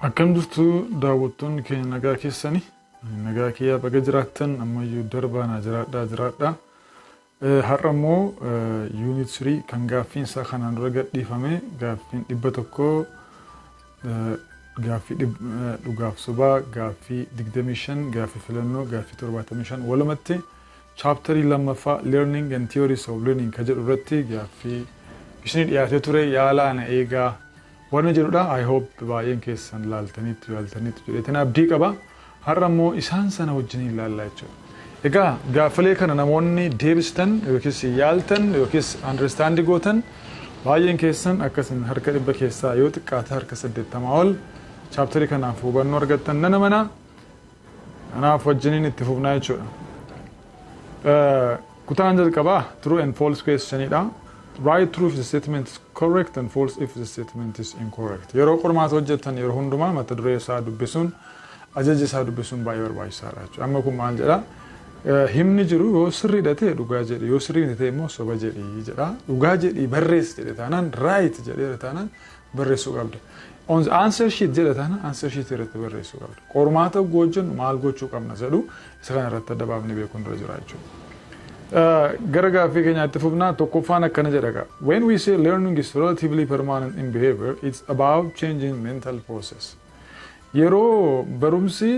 Akkam jirtu daawwattoonni keenya nagaa keessanii nagaa kiyyaa baga jiraattan ammayyuu darbaan jiraadha. Har'a immoo unit 3 kan gaaffiin isaa kanaan dura gadhiifame gaaffiin 100 gaaffii dhugaaf sobaa gaaffii 25 gaaffii filannoo gaaffii 75 walumatti chapterii lammaffaa learning and theories of learning ka jedhu irratti gaaffii isin dhiyaatee ture yaalaana eegaa wanna jedhudha. I hope baay'een keessan laaltaniitu jedheetan abdii qaba. Har'a immoo isaan sana wajjin ilaallaa jechuudha. Egaa gaaffilee kana namoonni deebistan yookiis yaaltan yookiis understand gootan baay'een keessan akkasiin harka 100 keessaa yoo xiqqaate harka 80 ol chapterii kanaaf hubannoo argattan nana mana anaaf wajjiniin itti fufnaa jechuudha. Kutaan jalqabaa true and false questionidha. Write true if the statement is correct and false if the statement is incorrect. Yeroo qormaata hojjettan yeroo hundumaa mata duree isaa dubbisuun ajaja isaa dubbisuun baay'ee barbaachisaadha jechuudha. Amma kun maal jedha? Himni jiru yoo sirriidha ta'e dhugaa jedhi yoo sirriidha ta'e immoo soba jedhi jedha. Dhugaa jedhi barreessi jedhe taanaan right jedhe taanaan barreessuu qabda. On the answer sheet jedhe taanaan answer sheet irratti barreessuu qabda. Qormaata hojjennu maal gochuu qabna jedhu isa kana irratti adda baafnee beekuun dura jira jechuudha. Gara gaaffii keenyaatti fufnaa tokkoffaan akkana jedha. When we say learning is relatively permanent in behavior, it's about changing mental process. Yeroo barumsi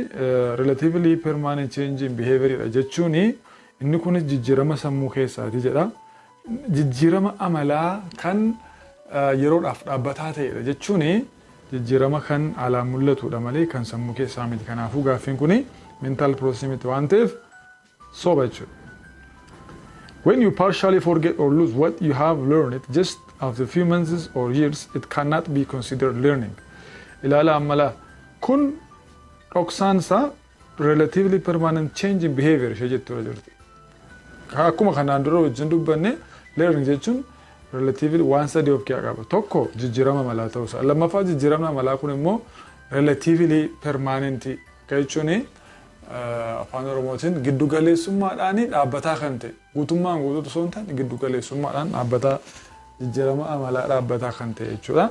relatively permanent change in behavior jechuun inni kun jijjiirama sammuu keessaati jedha. Jijjiirama amalaa kan yeroodhaaf dhaabbataa ta'edha jechuun jijjiirama kan alaan mul'atudha malee kan sammuu keessaa miti. Kanaafuu gaaffiin kun mental process miti waan ta'eef soba jechuudha. When you partially forget or lose what you have learned just after a few months or years, it cannot be considered learning. Ilaala ammalaa kun dhoksaan isaa relatively permanent change in behavior ishee jettudha jirti. Akkuma kanaan dura wajjin dubbanne learning jechuun relatively waan sadii of keessaa qaba. Tokko jijjiirama malaa ta'uusaa. Lammaffaa jijjiirama malaa kun immoo relatively permanent jechuun afaan oromootiin giddu galeessummaadhaan dhaabbataa kan ta'e guutummaan guutuutu osoo hin taane giddu galeessummaadhaan dhaabbataa jijjiirama amalaa dhaabbataa kan ta'e jechuudha.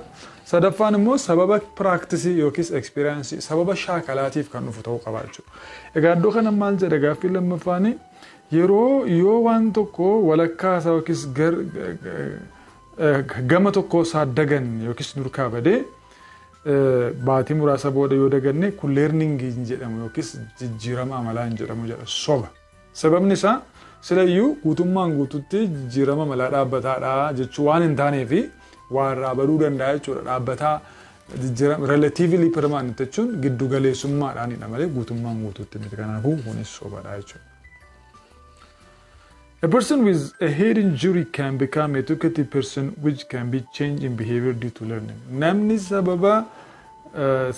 Sadaffaan immoo sababa practice yookiis experience sababa shaakalaatiif kan dhufu ta'uu qaba jechuudha. Egaa iddoo kana maal jedha gaaffii lammaffaan yeroo yoo waan tokko walakkaa isaa yookiis gama tokko saaddagan yookiis durkaa badee baatii muraasa booda yoo daganne kun learning jedhamu yookiis jijjiirama amalaa jedhamu jedha soba. Sababni isaa silayyuu guutummaan guututti jijjiirama amalaa dhaabbataadha jechuu waan hin taaneef waan irraa baduu danda'a jechuudha. Dhaabbataa jijjiirama relatively permanent jechuun giddu galeessummaadhaanidha malee guutummaan guututti miti. Kanaafuu kunis sobadha jechuudha. A person with a head injury can become a talkative person which can be changed in behavior due to learning. Namni sababa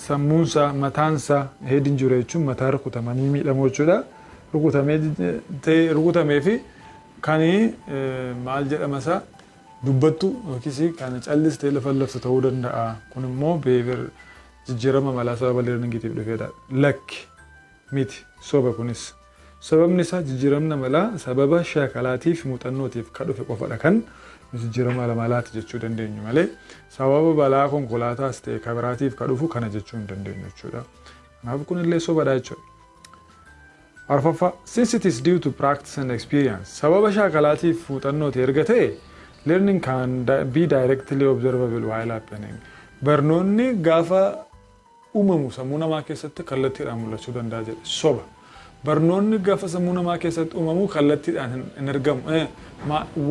sammuunsa mataansa head injury jechuun mataa rukutamanii miidhamu jechuudha. Rukutamee fi kan maal jedhama isaa dubbattu yookiis kan callistee lafa laftu ta'uu danda'a. Kun immoo behavior jijjiirama malaa sababa learningiitiif dhufeedha. Lakki miti soba kunis. Sababni isaa jijjiiramna malaa sababa shaakalaatiif muuxannootiif ka dhufe qofadha kan jijjiirama malaati jechuu dandeenyu malee sababa balaa konkolaataas ta'e kabiraatiif ka dhufu kana jechuu hin dandeenyu jechuudha. Kanaaf kun illee sobadha jechuudha. Arfaffaa since it is due to practice and experience sababa shaakalaatiif muuxannooti erga ta'e learning can be directly observable while happening. Barnoonni gaafa uumamu sammuu namaa keessatti kallattiidhaan mul'achuu danda'a jedhe soba. Barnoonni gaafa sammuu namaa keessatti uumamu kallattiidhaan hin argamu.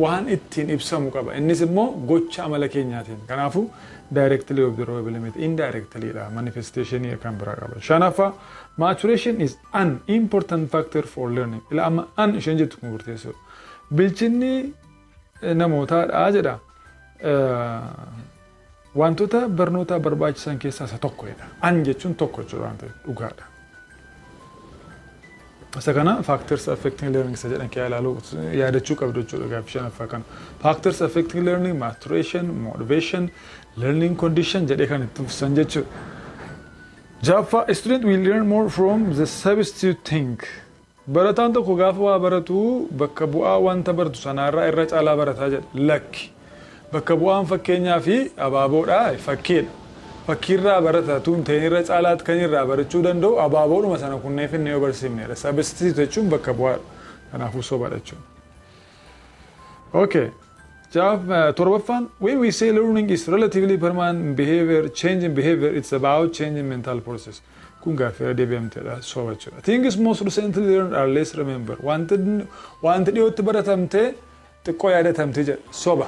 Waan ittiin ibsamu qaba. Innis immoo gocha amala keenyaatiin. Kanaafuu directly observable miti indirectly dha manifestation kan biraa qaba. Shanaffaa maturation is an important factor for learning. Ila amma an isheen jettu kun murteessuudha. Bilchinni namootaadha jedha. Wantoota barnoota barbaachisan keessaa isa tokkodha. An jechuun tokko jechuudha waan ta'eef dhugaadha. Sakana factors affecting learning isa jedhan kee ilaaluu yaadachuu qabdu jechuudha gaaffii shanaffaa kana. Factors affecting learning maturation, motivation, learning condition jedhee kan itti fufsan jechuudha. Jaaffaa a student will learn more from the substitute thing. Barataan tokko gaafa waa baratu bakka bu'aa wanta baratu sanaarraa irra caalaa barataa jedha. Lakki bakka bu'aan fakkeenyaa fi abaaboodha fakkeedha. fakkiirraa barata tuun ta'inirra caalaat kan irraa barachuu danda'u abaaboodhuma sana kunneef inni yoo barsiifneedha. Substitute jechuun bakka bu'aadha. Kanaafuu sobaadha jechuudha. Okay. Torbaffaan, when we say learning is relatively permanent behavior, change in behavior, it's about changing mental process. Kun gaaffii deebi'amteedha soba jechuudha. Things most recently learned are less remember. Wanti dhiyootti baratamtee xiqqoo yaadatamtee jedha soba.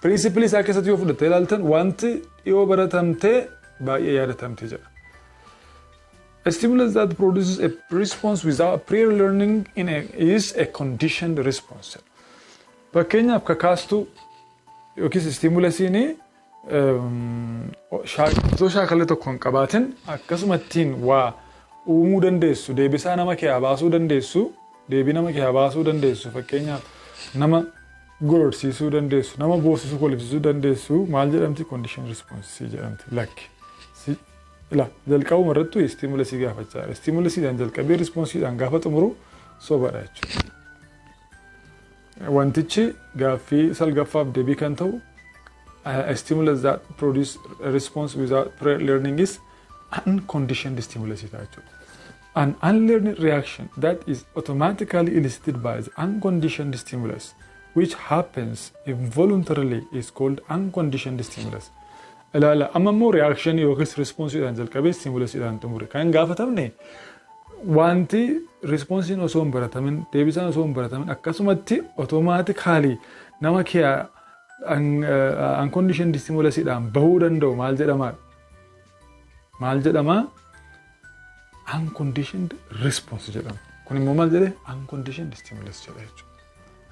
Principally isaa keessatti yoo fudhattee ilaaltan wanti dhiyoo baratamtee baay'ee yaadatamtee jedha. A stimulus that produces a response without prior learning is a conditioned response. Fakkeenyaaf kakaastuu yookiis stimulasiin shaakala tokko hin qabaatin akkasumattiin waa uumuu dandeessu deebisaa nama kee baasuu dandeessu deebii nama kee baasuu dandeessu fakkeenyaaf nama gororsiisuu dandeessu nama boosisuu kolfisuu dandeessu maal jedhamti condition response jedhamti lakki jalqabuma irrattu stimulasii gaafachaa stimulasiidhaan jalqabee responsiidhaan gaafa xumuru sobaadha jechuudha. Wantichi gaaffii salgaffaaf deebii kan ta'u a stimulus that produce a response without prior learning is unconditioned stimulus jechuudha. An unlearned reaction that is automatically elicited by the unconditioned stimulus which happens involuntarily is called unconditioned stimulus. Ilaala amma immoo reaction yookiis responsiidhaan jalqabee stimulasiidhaan xumure kan gaafatamne wanti responsiin osoo hin baratamin deebisaan osoo hin baratamin akkasumatti automatically nama kee unconditioned stimulasiidhaan bahuu danda'u maal jedhama unconditioned response jedhama. Kun immoo maal jedhe unconditioned stimulus jedha jechuudha.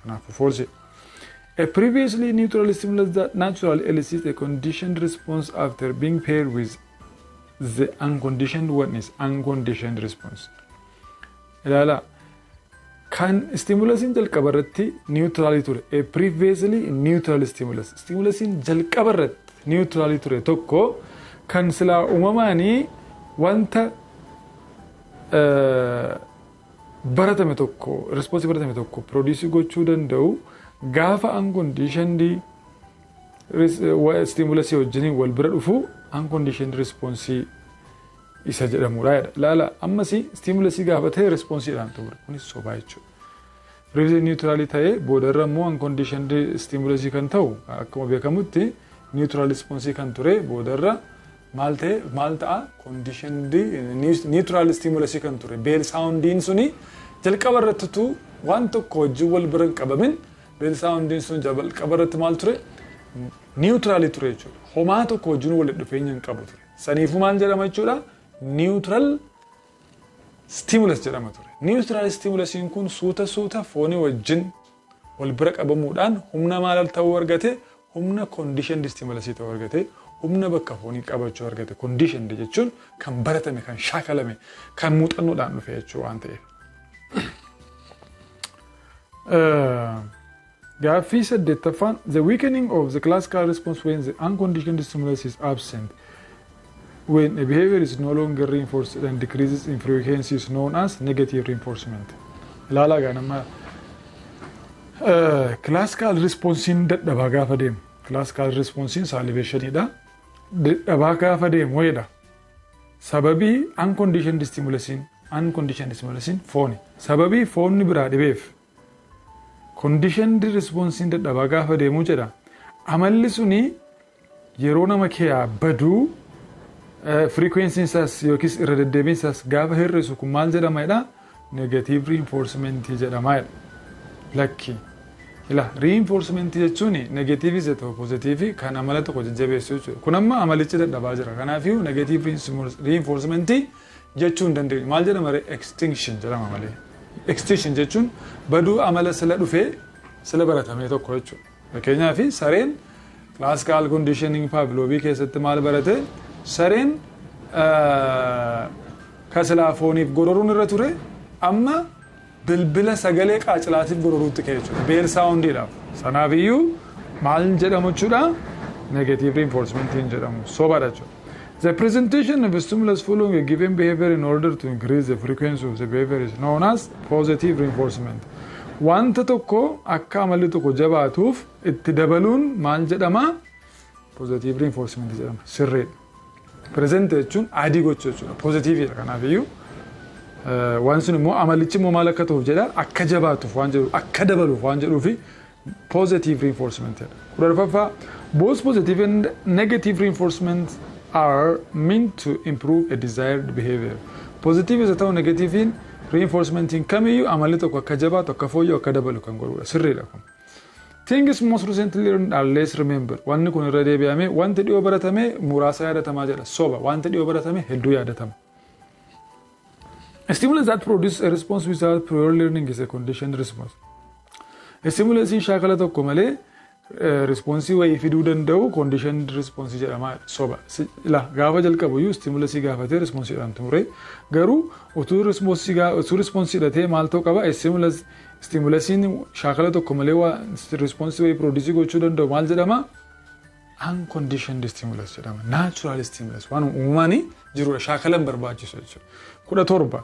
Kanaafuu false. A previously neutral stimulus that naturally elicits a conditioned response after being paired with the unconditioned one is unconditioned response. Ilaala kan stimulusin jalqaba irratti neutrally ture a previously neutral stimulus stimulusin jalqaba irratti neutrally ture tokko kan silaa uumamaanii wanta baratame tokko response baratame tokko produce gochuu danda'u gaafa unconditioned stimulus wajjin wal bira dhufu unconditioned response isa jedhamudha. Ilaala ammasi stimulusii gaafa ta'e responsiidhaan ture kunis sobaa jechuudha. Previously neutral ta'e boodarra immoo unconditioned stimulusii kan ta'u akkuma beekamutti neutral response kan ture boodarra maal ta'a conditioned neutral stimulusii kan ture bell soundiin suni jalqaba irrattitu waan tokko wajjin wal bira qabamin bell soundiin sun jalqaba irratti maal ture neutral ture jechuudha. Homaa tokko wajjin wal dhufeenya hin qabu ture. Saniifuu maal jedhama jechuudha neutral stimulus jedhama ture. Neutral stimulusiin kun suuta foonii wajjin wal bira qabamuudhaan humna maal ta'uu argate humna conditioned stimulusii ta'uu argate humna bakka foonii qabachuu argate conditioned jechuun kan baratame kan shaakalame kan muuxannoodhaan dhufe jechuu waan ta'eef. Gaaffii 8ffaan the weakening of the classical response when the unconditioned stimulus is absent when a behavior is no longer reinforced and decreases in frequency is known as negative reinforcement. Ilaala ganama classical response dadhabaa gaafa deemu classical response salivation dha dadhabaa gaafa deemu wayidha sababii unconditioned stimulus fooni sababii foonni biraa dhibeef conditioned response dadhabaa gaafa deemu jedha amalli suni yeroo nama kee baduu frequency isaas yookiis irra deddeebiin isaas gaafa hir'isu kun maal jedhama negative reinforcement jedhama lakki reinforcement jechuun negative isa ta'u positive kan amala tokko jajjabeessu jechuudha. Kun amma amalichi dadhabaa jira. Kanaafiyyuu negative reinforcement jechuun dandeenyu maal jedhama extinction jedhama malee. Extinction jechuun baduu amala sila dhufee sila baratamee tokko jechuudha. Fakkeenyaaf sareen classical conditioning Pavlovii keessatti maal barate sareen kasilaa fooniif gororuun irra ture amma bilbila sagalee qaacilaatiif gororuutti ka'e jechuudha. Bell soundiidhaaf. Sanaafiyyuu maal jedhamu jechuudha negative reinforcement jedhamu sobaadha jechuudha. The presentation of a stimulus following a given behavior in order to increase the frequency of the behavior is known as positive reinforcement. Wanta tokko akka amalli tokko jabaatuuf itti dabaluun maal jedhama positive reinforcement jedhama. Sirriidha. present jechuun adii gochuu jechuudha positive dha kanaafiyyuu waan sun immoo amalichi immoo maal akka ta'uuf jedha akka jabaatuuf waan jedhu akka dabaluuf waan jedhuufi positive reinforcement jedha. Kudha arfaffaa both positive and negative reinforcements are meant to improve a desired behavior. Positive isa ta'u negativein reinforcementiin kamiyyuu amalli tokko akka jabaatu akka fooyya'u akka dabalu kan godhudha sirriidha kun. Things most recently learned are less remembered. Wanni kun irra deebi'ame wanti dhiyoo baratame muraasa yaadatamaa jedha soba wanti dhiyoo baratame hedduu yaadatama. A stimulus that produces a response without prior learning is a conditioned response. A stimulus shaakala tokko malee response wayii fiduu danda'u conditioned response jedhama soba. La gaafa jalqabu iyyuu stimulus gaafatee response jedhamu ture garuu utuu response hidhatee maal ta'u qaba stimulusiin shaakala tokko malee response wayii produce gochuu danda'u maal jedhama unconditioned stimulus jedhama natural stimulus waan uumaanii jirudha shaakalan barbaachisu jechuudha. 17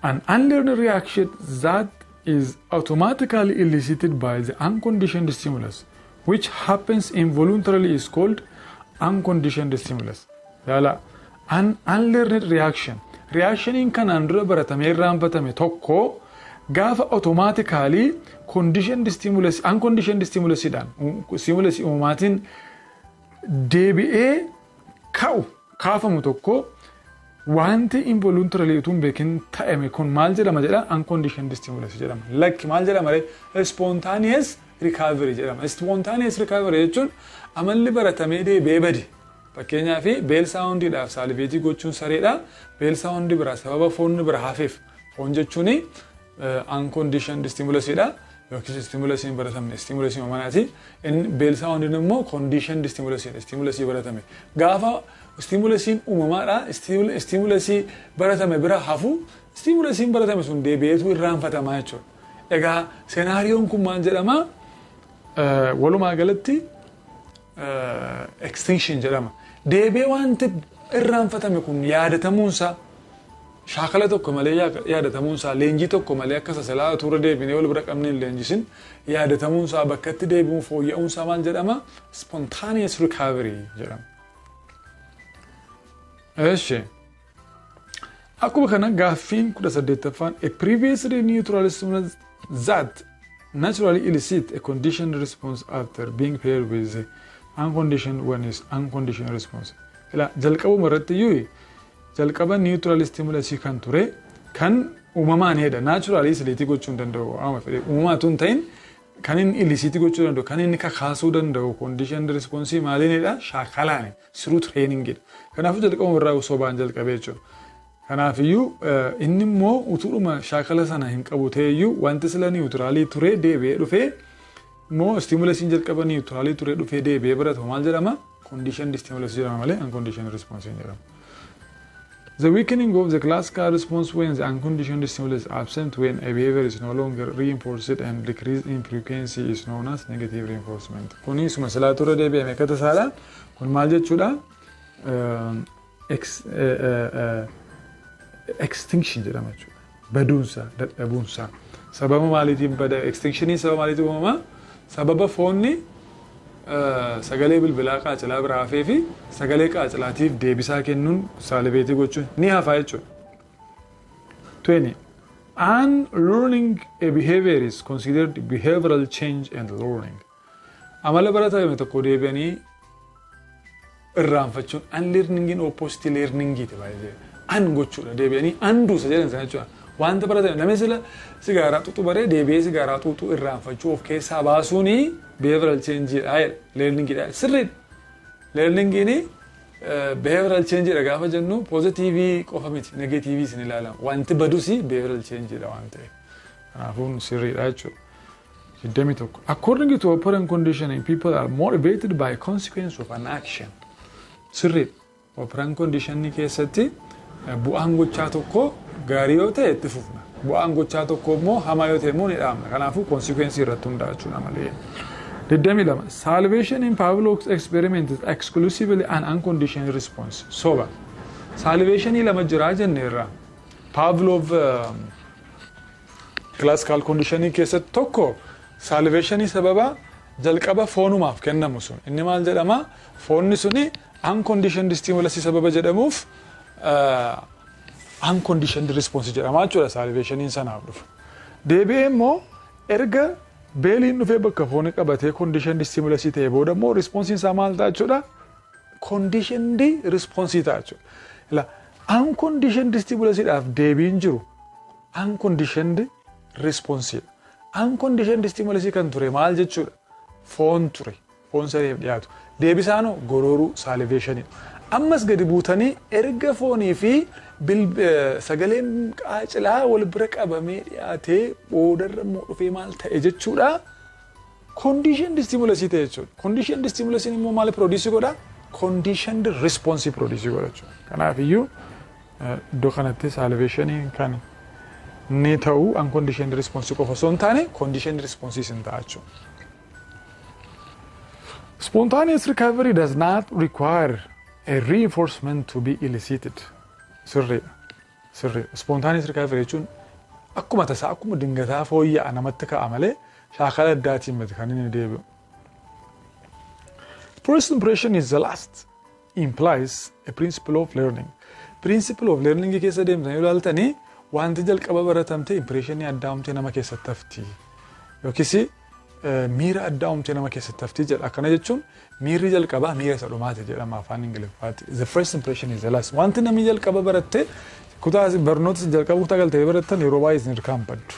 an unlearned reaction that is automatically elicited by the unconditioned stimulus which happens involuntarily is called unconditioned stimulus. Yala an unlearned reaction in kanaan dura baratame irraanfatame tokko gaafa automatically unconditioned stimulus uumaatiin deebi'ee kaafamu tokko wanti involuntarily utuu hin beekin ta'ame kun maal jedhama jedha unconditioned stimulus jedhama. Lakki maal jedhama spontaneous recovery jedhama. Spontaneous recovery jechuun amalli baratamee deebi'ee bade. Fakkeenyaaf beel saawundiidhaaf saaliveetii gochuun sareedha. Beel saawundii biraa sababa foonni bira hafeef foon jechuun unconditioned stimulusidha. Yookiin stimulusiin baratame stimulusiin uumanaati. Beel saawundiin immoo conditioned stimulusidha. Stimulusii baratame. Gaafa stimulusiin uumamaadha. Stimulusii baratame bira hafu stimulusiin baratame sun deebi'eetu irraanfatamaa jechuudha. Egaa seenaariyoon kun maal jedhama? Walumaa galatti extinction jedhama. Deebi'ee wanti irraanfatame kun yaadatamuunsaa shaakala tokko malee yaadatamuunsaa leenjii tokko malee akka sasalaa tuura deebinee wal bira qabneen leenjisin yaadatamuunsaa bakkatti deebi'uun fooyya'uunsaa maal jedhama? Spontaneous recovery jedhama. Eeshi. Akkuma kana gaaffiin 18ffaan a previously neutral stimulus that naturally elicit a conditioned response after being paired with the unconditioned one is unconditioned response. Ila jalqabuma irratti iyyuu jalqaba neutral stimulus kan ture kan uumamaan hedha naturally isliitii gochuu danda'u ama fedhe uumamaatu hin ta'in kan inni ilisiitii gochuu danda'u kan inni kakaasuu danda'u conditioned response maalinidha shaakalaani through training dha. Kanaafuu jalqabuma irraa sobaan jalqabee jechuudha. Kanaafiyyuu inni immoo utuudhuma shaakala sana hin qabu ta'eyyuu wanti sila niwutiraalii ture deebi'ee dhufee immoo stimulusiin jalqaba niwutiraalii ture dhufee deebi'ee baratu maal jedhama? Conditioned stimulus jedhama malee unconditioned response jedhama. The weakening of the classical response when the unconditioned stimulus is absent when a behavior is no longer reinforced and decrease in frequency is known as negative reinforcement. Kuni suma silaa ture deebi'ame akka tasaadha. Kun maal jechuudha? Extinction jedhama jechuudha. Baduunsa, dadhabuunsa. Sababa maaliitiin bada? Extinctionii sababa maaliitiin uumama? Sababa foonni sagalee bilbilaa qaacilaa biraa hafee fi sagalee qaacilaatiif deebisaa kennuun saaliveetii gochuun ni hafa jechuudha. 20. Unlearning a behavior is considered behavioral change and learning. Amala baratame tokko deebi'anii irraanfachuun unlearningiin opposite learningiiti baay'ee. An gochuudha deebi'anii anduusa jedhan sana jechuudha. Wanta baratame namni sila sigaaraa xuuxuu baree deebi'ee sigaaraa xuuxuu irraanfachuu of keessaa baasuuni behavioral change dha learning dha sirriidha. Learningiin behavioral change dha gaafa jennu positive qofa miti negative sin ilaalama. Wanti badusi behavioral change dha waan ta'eef. Kanaafuu sirriidha jechuudha. 21. According to operant conditioning, people are motivated by consequence of an action. Sirriidha. Operant conditioning keessatti bu'aan gochaa tokko gaarii yoo ta'e itti fufna. Bu'aan gochaa tokko immoo hamaa yoo ta'e immoo ni dhaabna. Kanaafuu consequence irratti hundaa'aa jechuudha malee. 22. Salivation in Pavlov's experiment is exclusively an unconditioned response. Soba. Salivationii lama jiraa jenne irraa. Pavlov classical conditioning keessatti tokko salivationii sababa jalqaba foonumaaf kennamu sun. Inni maal jedhama? Foonni suni unconditioned stimulus sababa jedhamuuf unconditioned response jedhama jechuudha salivationiin sanaaf dhufu. Deebi'ee immoo erga beeliin dhufee bakka foonii qabatee conditioned stimulus ta'e booda immoo responsiin isaa maal ta'a jechuudha? Conditioned response ta'a jechuudha. Unconditioned stimulus dhaaf deebiin jiru unconditioned response. Unconditioned stimulus kan ture maal jechuudha? Foon ture. Foon sareef dhiyaatu. Deebisaanoo gororuu salivation. Ammas gadi buutanii erga foonii fi sagaleen qaacilaa wal bira qabamee dhiyaatee boodarra immoo dhufee maal ta'e jechuudha? Conditioned stimulus ta'e jechuudha. Conditioned stimulus immoo maal produce godha? Conditioned response produce godha jechuudha. Kanaafiyyuu iddoo kanatti salivation kan ni ta'u unconditioned response qofa osoo hin taane conditioned response hin ta'a jechuudha. Spontaneous recovery does not require a reinforcement to be elicited. Sirri. Spontaneous recovery jechuun akkuma tasaa akkuma dingataa fooyya'aa namatti ka'a malee shaakala addaatiin miti kan inni deebi'u. First impression is the last implies a principle of learning. Principle of learning keessa deemtanii ilaaltanii wanti jalqaba baratamte impressionii addaa humtee nama keessatti hafti. Yookiis miira addaa humtee nama keessatti hafti jedha. Akkana jechuun miirri jalqabaa miira isa dhumaati jedhama afaan Ingiliffaatti. The first impression is the last. Wanti namni jalqaba baratte kutaa barnoota jalqaba kutaa galtee barattan yeroo baay'ee isin irkaanfadhu.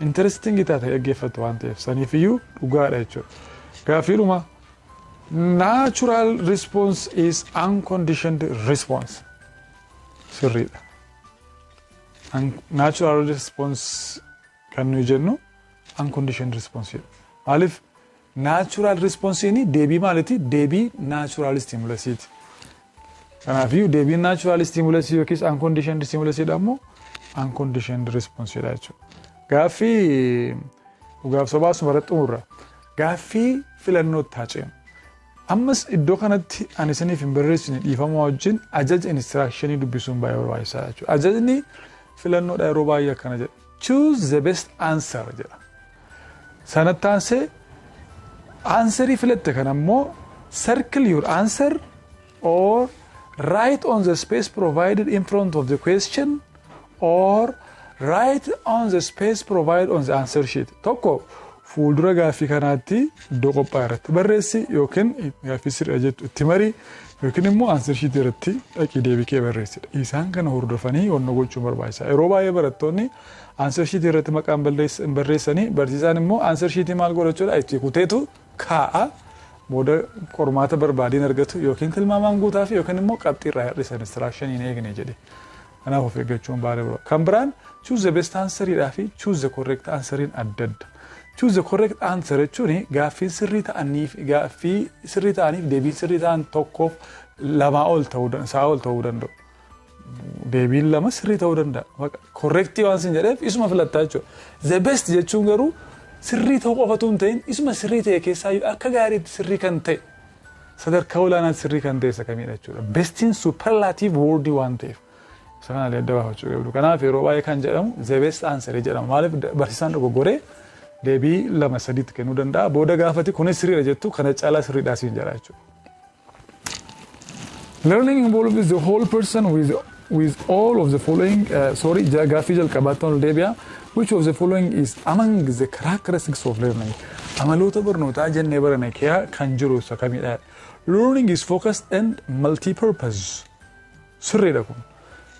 Interesting taate dhaggeeffattu waan ta'eef saniifiyyuu dhugaadha jechuudha. Gaaffiidhuma natural response is unconditioned response. Sirriidha. Natural response kan nuyi jennu unconditioned response. Maaliif natural response ni deebii maaliti? Deebii natural stimulus. Kanaafiyyuu deebiin natural stimulus yookiis unconditioned stimulus jedhamu unconditioned response jedha jechuudha. Gaaffii dhugaaf sobaas maratti umurra. Gaaffii filannoo taaceen. Ammas iddoo kanatti ani isiniif hin barreessine dhiifamaa wajjin ajaja instructionii dubbisuun baay'ee barbaachisaadha jechuudha. Ajajni filannoodha yeroo baay'ee akkana jedha. Choose the best answer jedha. Sanatti aansee answerii filatte kan ammoo circle your answer or write on the space provided in front of the question or write on the space provided on the answer sheet. Tokko fuuldura gaaffii kanaatti iddoo qophaa'e irratti barreessi yookiin gaaffii sirrii jettu itti marii yookiin immoo answer sheet irratti dhaqii deebii kee barreessidha. Isaan kana hordofanii wanna gochuun barbaachisaa. Yeroo baay'ee barattoonni answer sheet irratti maqaan barreessanii barsiisaan immoo answer sheet maal godhachuudha itti kuteetu kaa'a booda qormaata barbaadiin argatu yookiin tilmaamaan guutaa fi yookiin immoo qabxii irraa hir'isan instruction hin eegne jedhe. Kanaaf of eeggachuun baay'ee barbaachisaadha. Kan biraan choose the best answer fi choose the correct answer adda adda. Choose the correct answer jechuun gaaffii sirrii ta'aniif deebii sirrii ta'an tokkoof lamaa ol ta'uu danda'u. Deebiin lama sirrii ta'uu danda'a. Correctii waan sin jedheef isuma filattaa jechuudha. The best jechuun garuu sirrii ta'uu qofatu hin ta'in isuma sirrii ta'e keessaa akka gaariitti sirrii kan ta'e sadarkaa olaanaatti sirrii kan ta'e isa kamiidha jechuudha. Bestiin superlative wordii waan ta'eef. Isa kana adda baafachuu qabdu. Kanaaf yeroo baay'ee kan jedhamu the best answer jedhama. Maaliif barsiisaan dogoggoree deebii lama sadiitti kennuu danda'a. Booda gaafati kunis sirriidha jettu kana caalaa sirriidhaa siin jedha jechuudha. Learning involves the whole person with all of the following gaaffii jalqabaatti ol deebi'a. Which of the following is among the characteristics of learning? Amaloota barnootaa jennee barane keessaa kan jiru isa kamidha? Learning is focused and multi-purpose. Sirriidha kun.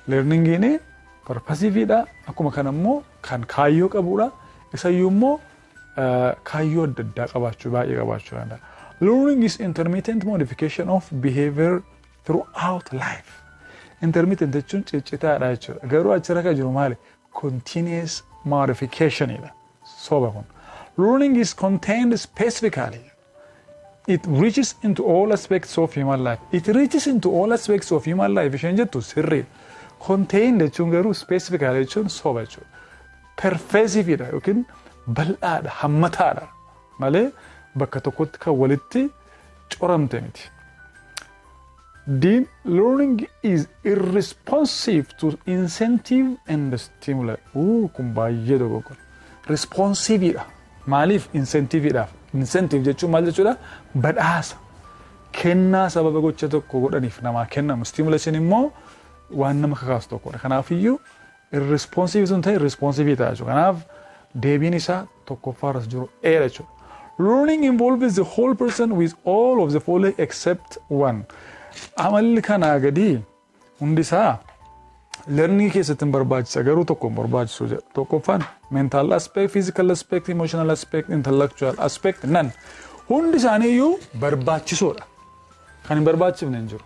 Learningiin purposiveidha. Akkuma kana immoo kan kaayyoo qabudha. Isayyuu immoo kaayyoo adda addaa qabaachuu baay'ee qabaachuu danda'a. Learning is intermittent modification of behavior throughout life. Intermittent jechuun ciccitaadha jechuudha. Garuu achirra kan jiru maali? Continuous modification idha. Soba kun. Learning is contained specifically. It reaches into all aspects of human life. It reaches into all aspects of human life. Isheen jettu sirrii. Contained jechuun garuu specifically jechuun soba jechuudha. Pervasive idha yookiin bal'aadha, hammataadha. Malee bakka tokkotti kan walitti coramte miti. Learning is irresponsive to incentive and stimuli. Kun baay'ee dogoggora. Responsive idha. Maaliif incentive idhaaf? Incentive jechuun maal jechuudha? Badhaasa. kennaa sababa gocha tokko godhaniif namaa kennamu. Stimulation immoo waan nama kakaasu tokkodha. Kanaafiyyuu irresponsive sun ta'e irresponsive ta'a jechuudha. Kanaaf deebiin isaa tokkoffaarras jiru eera jechuudha. Learning involves the whole person with all of the following except one. Amalli kanaa gadi hundi isaa learning keessatti hin barbaachisa garuu tokko hin barbaachisu jedha. Tokkoffaan mental aspect, physical aspect, emotional aspect, intellectual aspect nan hundi isaaniiyyuu barbaachisoodha. Kan hin barbaachifne hin jiru.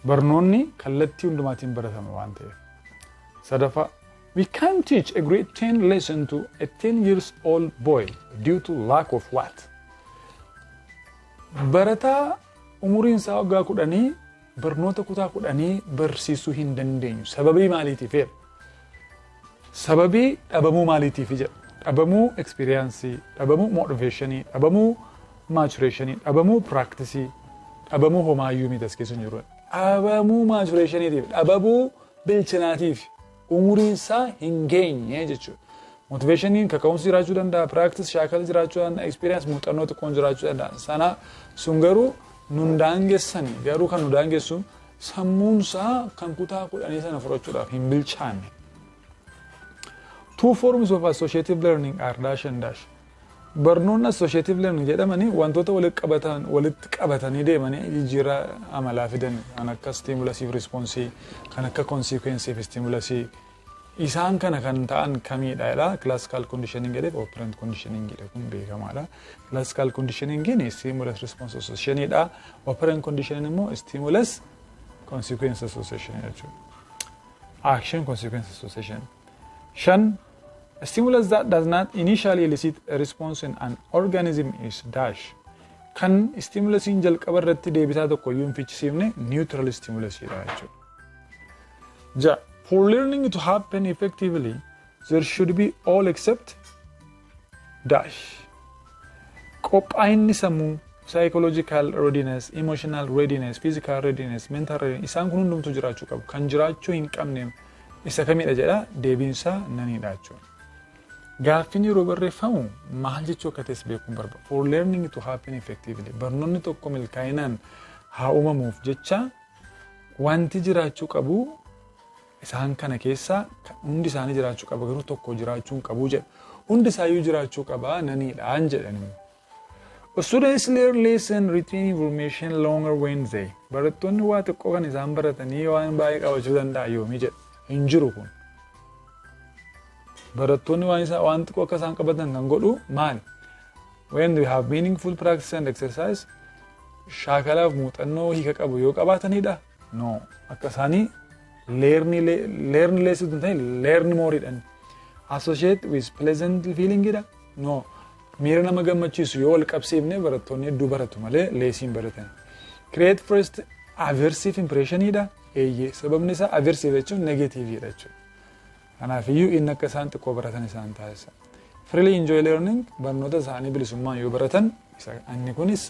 Barnoonni kallattii hundumaatiin baratama waan ta'eef. Sadaffaa we can't teach a grade 10 lesson to a 10 years old boy due to lack of what? Barataa umuriin isaa waggaa 10 barnoota kutaa 10 barsiisuu hin dandeenyu. Sababii maaliitiif? Sababii dhabamuu maaliitiif jedha. Dhabamuu experience, dhabamuu motivation, dhabamuu maturation, dhabamuu practice, dhabamuu homaayyuu miidhas keessa hin jiru. Dhabamuu maturationitiif, dhabamuu bilchinaatiif umuriin isaa hin geenye jechuudha. Motivationiin kaka'umsi jiraachuu danda'a, practice shaakala jiraachuu danda'a, experience muuxannoo xiqqoon jiraachuu danda'a. Sana sun garuu nun daangessani garuu kan nu daangessu sammuun isaa kan kutaa 10 sana fudhachuudhaaf hin bilchaanne. Two forms of associative learning are dash and dash. Barnoonni associative learning jedhamanii wantoota walitti qabatanii deemanii jijjiirraa amalaa fidan kan akka stimulasive response, kan akka consequensive stimulus isaan kana kan ta'an kamiidha? Classical conditioning jedhee operant conditioning jedhe kun beekamaadha. Classical conditioning stimulus response association dha. Operant conditioning immoo stimulus consequence association jechuudha. Action consequence association. Shan a stimulus that does not initially elicit a response in an organism is dash. Kan stimulusiin jalqaba irratti deebisaa tokko iyyuu hin fichisiifne neutral stimulus dha jechuudha. Ja, for learning to happen effectively, there should be all except dash. Qophaa'inni sammuu, psychological readiness, emotional readiness, physical readiness, mental readiness isaan kun hundumtu jiraachuu qabu. Kan jiraachuu hin qabne isa kamidha jedha deebiinsaa nanidha jechuudha. Gaaffiin yeroo barreeffamu maal jechuu akka ta'es beekuun barbaada. For learning to happen effectively. Barnoonni tokko milkaa'inaan haa uumamuuf jecha wanti jiraachuu qabu isaan kana keessaa hundi isaanii jiraachuu qaba garuu tokko jiraachuu hin qabu jedha. Hundi isaayyuu jiraachuu qaba nanidhaan jedhani. Students learn lesson retain information longer when they. Barattoonni waa xiqqoo kan isaan baratanii waan baay'ee qabachuu danda'a yoomii jedha. Hin jiru kun. Barattoonni waan xiqqoo akka isaan qabatan kan godhu maali? When we have meaningful practice and exercise shaakalaaf muuxannoo hiika qabu yoo qabaatanidha? No. Akka isaanii learn less than ta'e learn more dhan. Associate with pleasant feeling dha? No. Miira nama gammachiisu yoo wal qabsiifne barattoonni hedduu baratu malee leesiin baratan. Create first aversive impression dha? Eeyyee. Sababni isaa aversive jechuun negative dha jechuudha. Kanaafiyyuu inni akka isaan xiqqoo baratan isaan taasisa. Freely enjoy learning barnoota isaanii bilisummaan yoo baratan inni kunis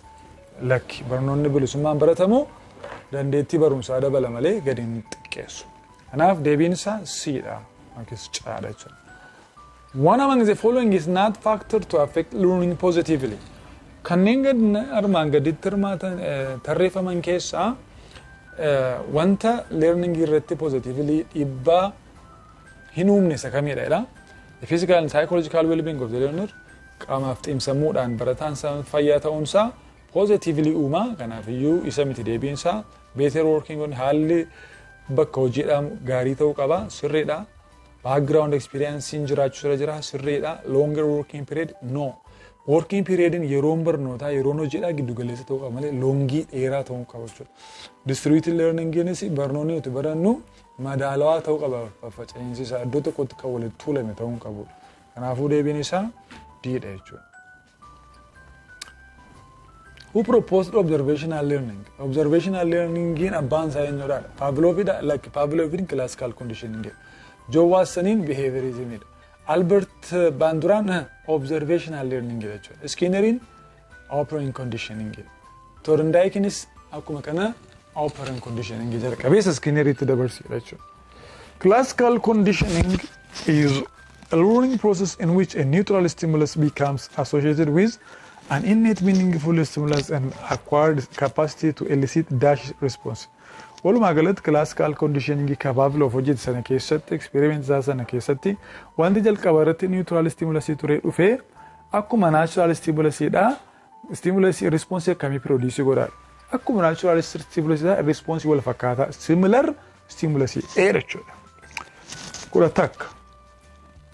lakki barnoonni bilisummaan baratamu dandeettii barumsaa dabala malee gadi hin xiqqeessu. Kanaaf deebiin isaa siidha yookiis caadha jechuudha. One among the following is not factor to affect learning positively. Kanneen armaan gaditti tarreeffaman keessaa wanta learning irratti positively dhiibbaa hin uumne isa kamidha jedha. The physical and psychological well-being of the learner qaamaaf xiinsammuudhaan barataan fayyaa ta'uunsaa positively uumaa. Kanaafiyyuu isa miti deebiinsaa better working on haalli bakka hojiidhaan gaarii ta'uu qaba sirriidha. Background experience jiraachuu irra jira sirriidha. Longer working period no. Working periodin yeroon barnootaa yeroon hojiidhaa giddu galeessa ta'uu qaba malee loongii dheeraa ta'uu qaba jechuudha. Distributed learningiinis barnoonni nuti barannu madaalawaa ta'uu qaba faffaca'insi isaa iddoo tokkotti kan walitti tuulame ta'uu qabu. Kanaafuu deebiin isaa diidha jechuudha. Who proposed observational learning? Observational learningiin abbaan isaa eenyudha? Pavlovidha. Like Pavlovidin classical conditioning. Joe Watsoniin behaviorismidha. Albert Banduraan observational learning jechuudha. Skinnerin operant conditioning. Thorndikenis akkuma kana operant conditioning jalqabeessa Skinneritti dabarsiidha jechuudha. Classical conditioning is a learning process in which a neutral stimulus becomes associated with an innate meaningful stimulus and acquired capacity to elicit dash response. Walumaa galatti classical conditioning ka Pavlov hojjete sana keessatti experiment isaa sana keessatti wanti jalqaba irratti neutral stimulus ture dhufee akkuma natural stimulus dha stimulus response akkamii produce godha akkuma natural stimulus dha response wal fakkaata similar stimulus jechuudha. Kudha takka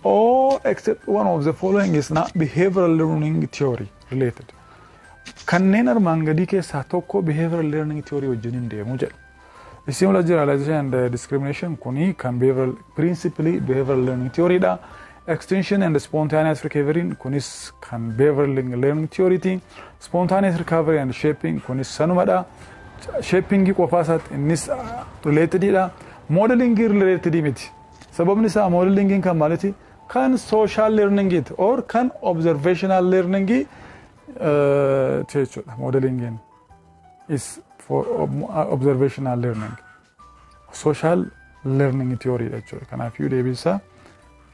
all except one of the following is not behavioral learning theory related. Kanneen armaan gadii keessaa tokko behavioral learning theory wajjin hin deemu jedha. Similar generalization and discrimination kuni kan behavioral principally behavioral learning theory da. Extension and spontaneous recovery kunis kan behavioral learning theory ti. Spontaneous recovery and shaping kunis sanuma da. Shaping qofa isaat innis related da. Modeling related miti. Sababni isaa modeling kan maaliti kan social learning it or kan observational learning jechuudha. Modeling is for observational learning. Social learning theory jechuudha. Kanaaf iyyuu deebisa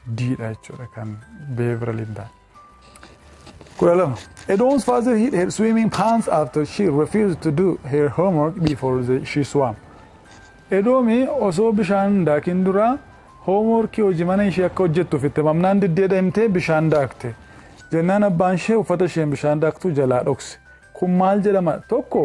D dha jechuudha kan behavioral inda. Kudha lama. Edome's father hid her swimming pants after she refused to do her homework before she swam. Edome osoo bishaan daakin dura homework hojii mana ishee akka hojjettuuf itti mamnaan diddeedha himtee bishaan daakte. Jennaan abbaan ishee uffata isheen bishaan daaktu jalaa dhokse. Kun maal jedhama? Tokko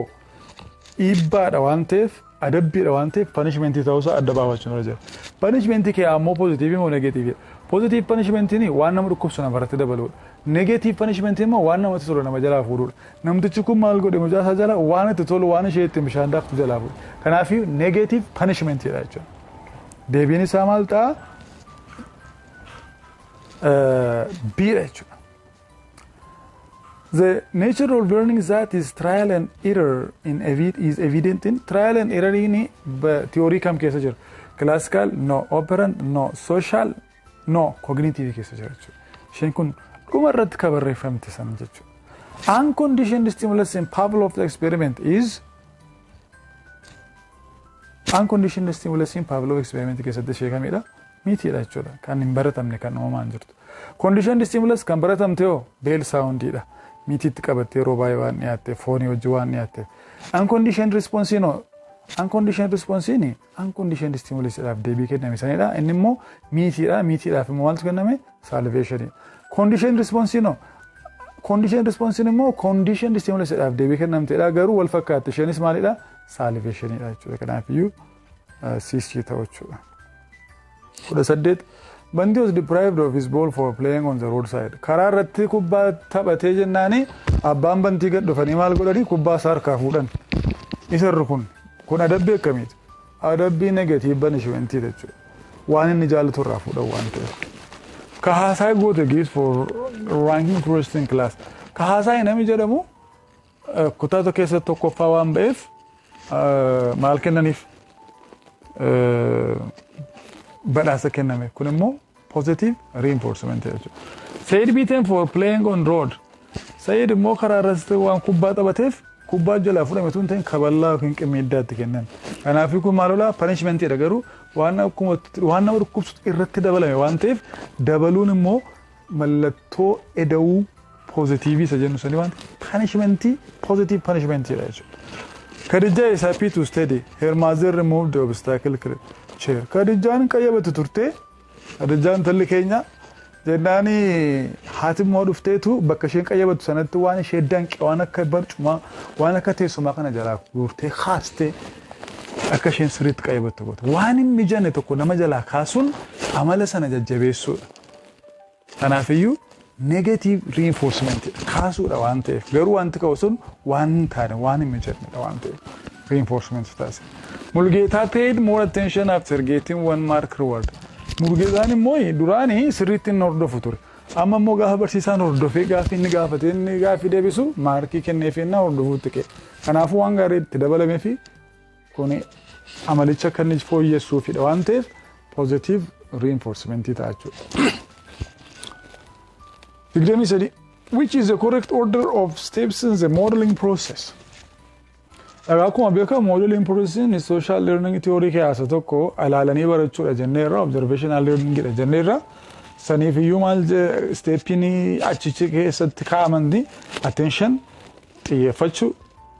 dhiibbaadha waan ta'eef adabbiidha waan ta'eef punishmentii ta'uusaa adda baafachuun irra jira. Punishmentii kee ammoo pozitiivii moo negatiivii? Positive punishmentiin waan nama dhukkubsu namarratti dabaluudha. Negative punishmentiin immoo waan namatti tolu nama jalaa fuudhuudha. Namtichi kun maal godhe mucaa isaa jala waan itti tolu waan ishee ittiin bishaan daaktu jalaa fuudha. Kanaafiyyuu negative punishmentiidha jechuudha. Deebiin isaa maal ta'a? Bidha jechuudha. The nature of learning that is trial and error is evident in trial and error in theory kam keessa jira? Classical no, operant no, social no, cognitive keessa jira jechuudha. Isheen kun dhuma irratti kan barreeffamte sana jechuudha. Unconditioned stimulus in Pavlov's experiment is unconditioned stimulus in Pavlov's experiment keessatti ishee kamidha? Mitiidha jechuudha. Kan hin baratamne kan uumamaan jirtu. Conditioned stimulus kan baratamte yoo bell soundidha. Mitiitti qabattee yeroo baay'ee waan dhiyaatte foonii wajji waan dhiyaatte. Unconditioned response no unconditioned response ni unconditioned stimulus dhaaf deebii kenname sanidha. Inni immoo mitiidha. Mitiidhaaf immoo maaltu kenname? Salivation. Conditioned response no conditioned response immoo conditioned stimulus dhaaf deebii kennamteedha. Garuu wal fakkaatti isheenis maalidha? Salivation dha jechuudha. Kanaaf iyyuu CC ta'u jechuudha. Kudha saddeet. Bandi was deprived of his ball for playing on the roadside. Karaa irratti kubbaa taphatee jennaani abbaan bantii gad dhufanii maal godhanii kubbaa isaa harkaa fuudhan. Isarri kun adabbii akkamiiti? Adabbii negative punishmentii jechuudha. Waan inni jaallatu irraa fuudhan waan ta'eef. Kahaasaa goote gees for ranking first in class. Kahaasaa namni jedhamu kutaa tokko keessatti tokkoffaa waan ba'eef maal kennaniif? Badhaasa kenname. Kun immoo positive reinforcement jechuudha. Said beaten for playing on road. Said immoo karaa irratti waan kubbaa taphateef kubbaa jalaa fudhame tun ta'in kaballaa yookiin qimmiiddaatti kennan. Kanaaf kun maalolaa punishmentidha garuu waan nama dhukkubsutu irratti dabalame waan ta'eef dabaluun immoo mallattoo eda'uu positive isa jennu sanii waan punishmentii positive punishmentidha jechuudha. Khadija is happy to study. Her mother removed the obstacle chair. Khadijaan qayyabatu turte. Khadijaan talli keenya jennaani haati immoo dhufteetu bakka isheen qayyabatu sanatti waan ishee danqe waan akka barcuma waan akka teessumaa kana jalaa guurtee kaastee akka isheen sirriitti qayyabatu goote. Waan hin mijanne tokko nama jalaa kaasuun amala sana jajjabeessuudha. Kanaaf iyyuu negative reinforcement kaasuudha waan ta'eef garuu wanti ka'u sun waan hin taane waan hin mijannedha waan ta'eef reinforcement taasisa. Mulgeetaa paid more attention after getting 1 mark reward. Mulgeetaan immoo duraanii sirriitti hin hordofu ture. Amma immoo gaafa barsiisaan hordofee gaafa inni gaafate inni gaafa deebisu maarkii kenneefii inni hordofuutti ka'e. Kanaafuu waan gaarii itti dabalamee fi kun amalicha akka inni fooyyessuufidha waan ta'eef positive reinforcement ta'a jechuudha. Which is the correct order of steps in the modeling process? Akkuma beekamu modeling process in social learning theory keessa tokko ilaalanii barachuudha jenneerra observational learning dha jenneerra Saniif iyyuu maal steepini achichi keessatti kaa'amandi attention, xiyyeeffachuu,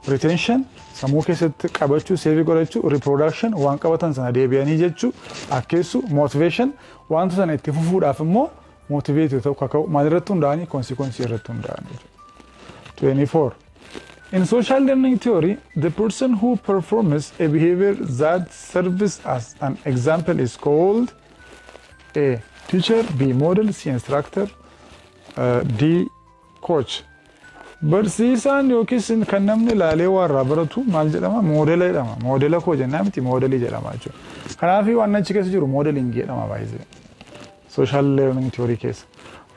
retention, sammuu keessatti qabachuu, seevii godhachuu, reproduction, waan qabatan sana deebi'anii jechuu, akkeessu, motivation, wanta sana itti fufuudhaaf immoo motivate ta'u kaka'u maalirratti hundaa'anii consequence irratti hundaa'anii. 24. In social learning theory, the person who performs a behavior that serves as an example is called A. Teacher, B. Model, C. Instructor, D. Coach. Barsiisaan yookiis kan namni ilaalee waan irraa baratu maal jedhama? Moodela jedhama. Moodela koo jennaan miti moodelii jedhama jechuudha. Kanaaf waan achi keessa jiru modeling jedhama baay'ee. Social learning theory keessa.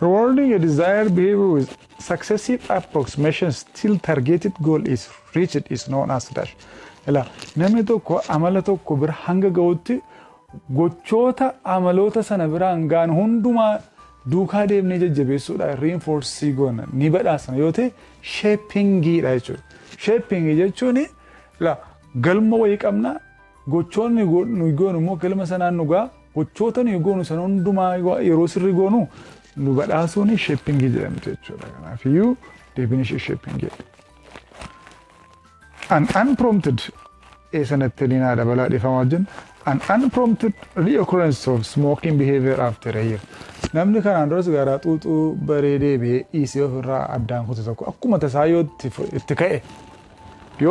Rewarding a desired behavior with successive approximations till targeted goal is reached is known as dash. Ila namni tokko amala tokko bira hanga ga'utti gochoota amaloota sana biraan gaan hundumaa duukaa deemnee jajjabeessuudha reinforce goona ni badhaasna yoo ta'e shapingiidha jechuudha. Shaping jechuun la galma wayii qabna gochoonni nu goonu immoo galma sanaan nugaa gochoota nu goonu sana hundumaa yeroo sirrii goonu nu badhaasuun shapingii jedhamti jechuudha. Kanaaf iyyuu definition shapingii. An unprompted sanatti linaa dabalaa dhiifama wajjin an unprompted reoccurrence of smoking behavior after a year. Namni kanaan duras garaa xuuxuu bareedee bee dhiisee ofirraa addaan kute tokko akkuma tasaa yoo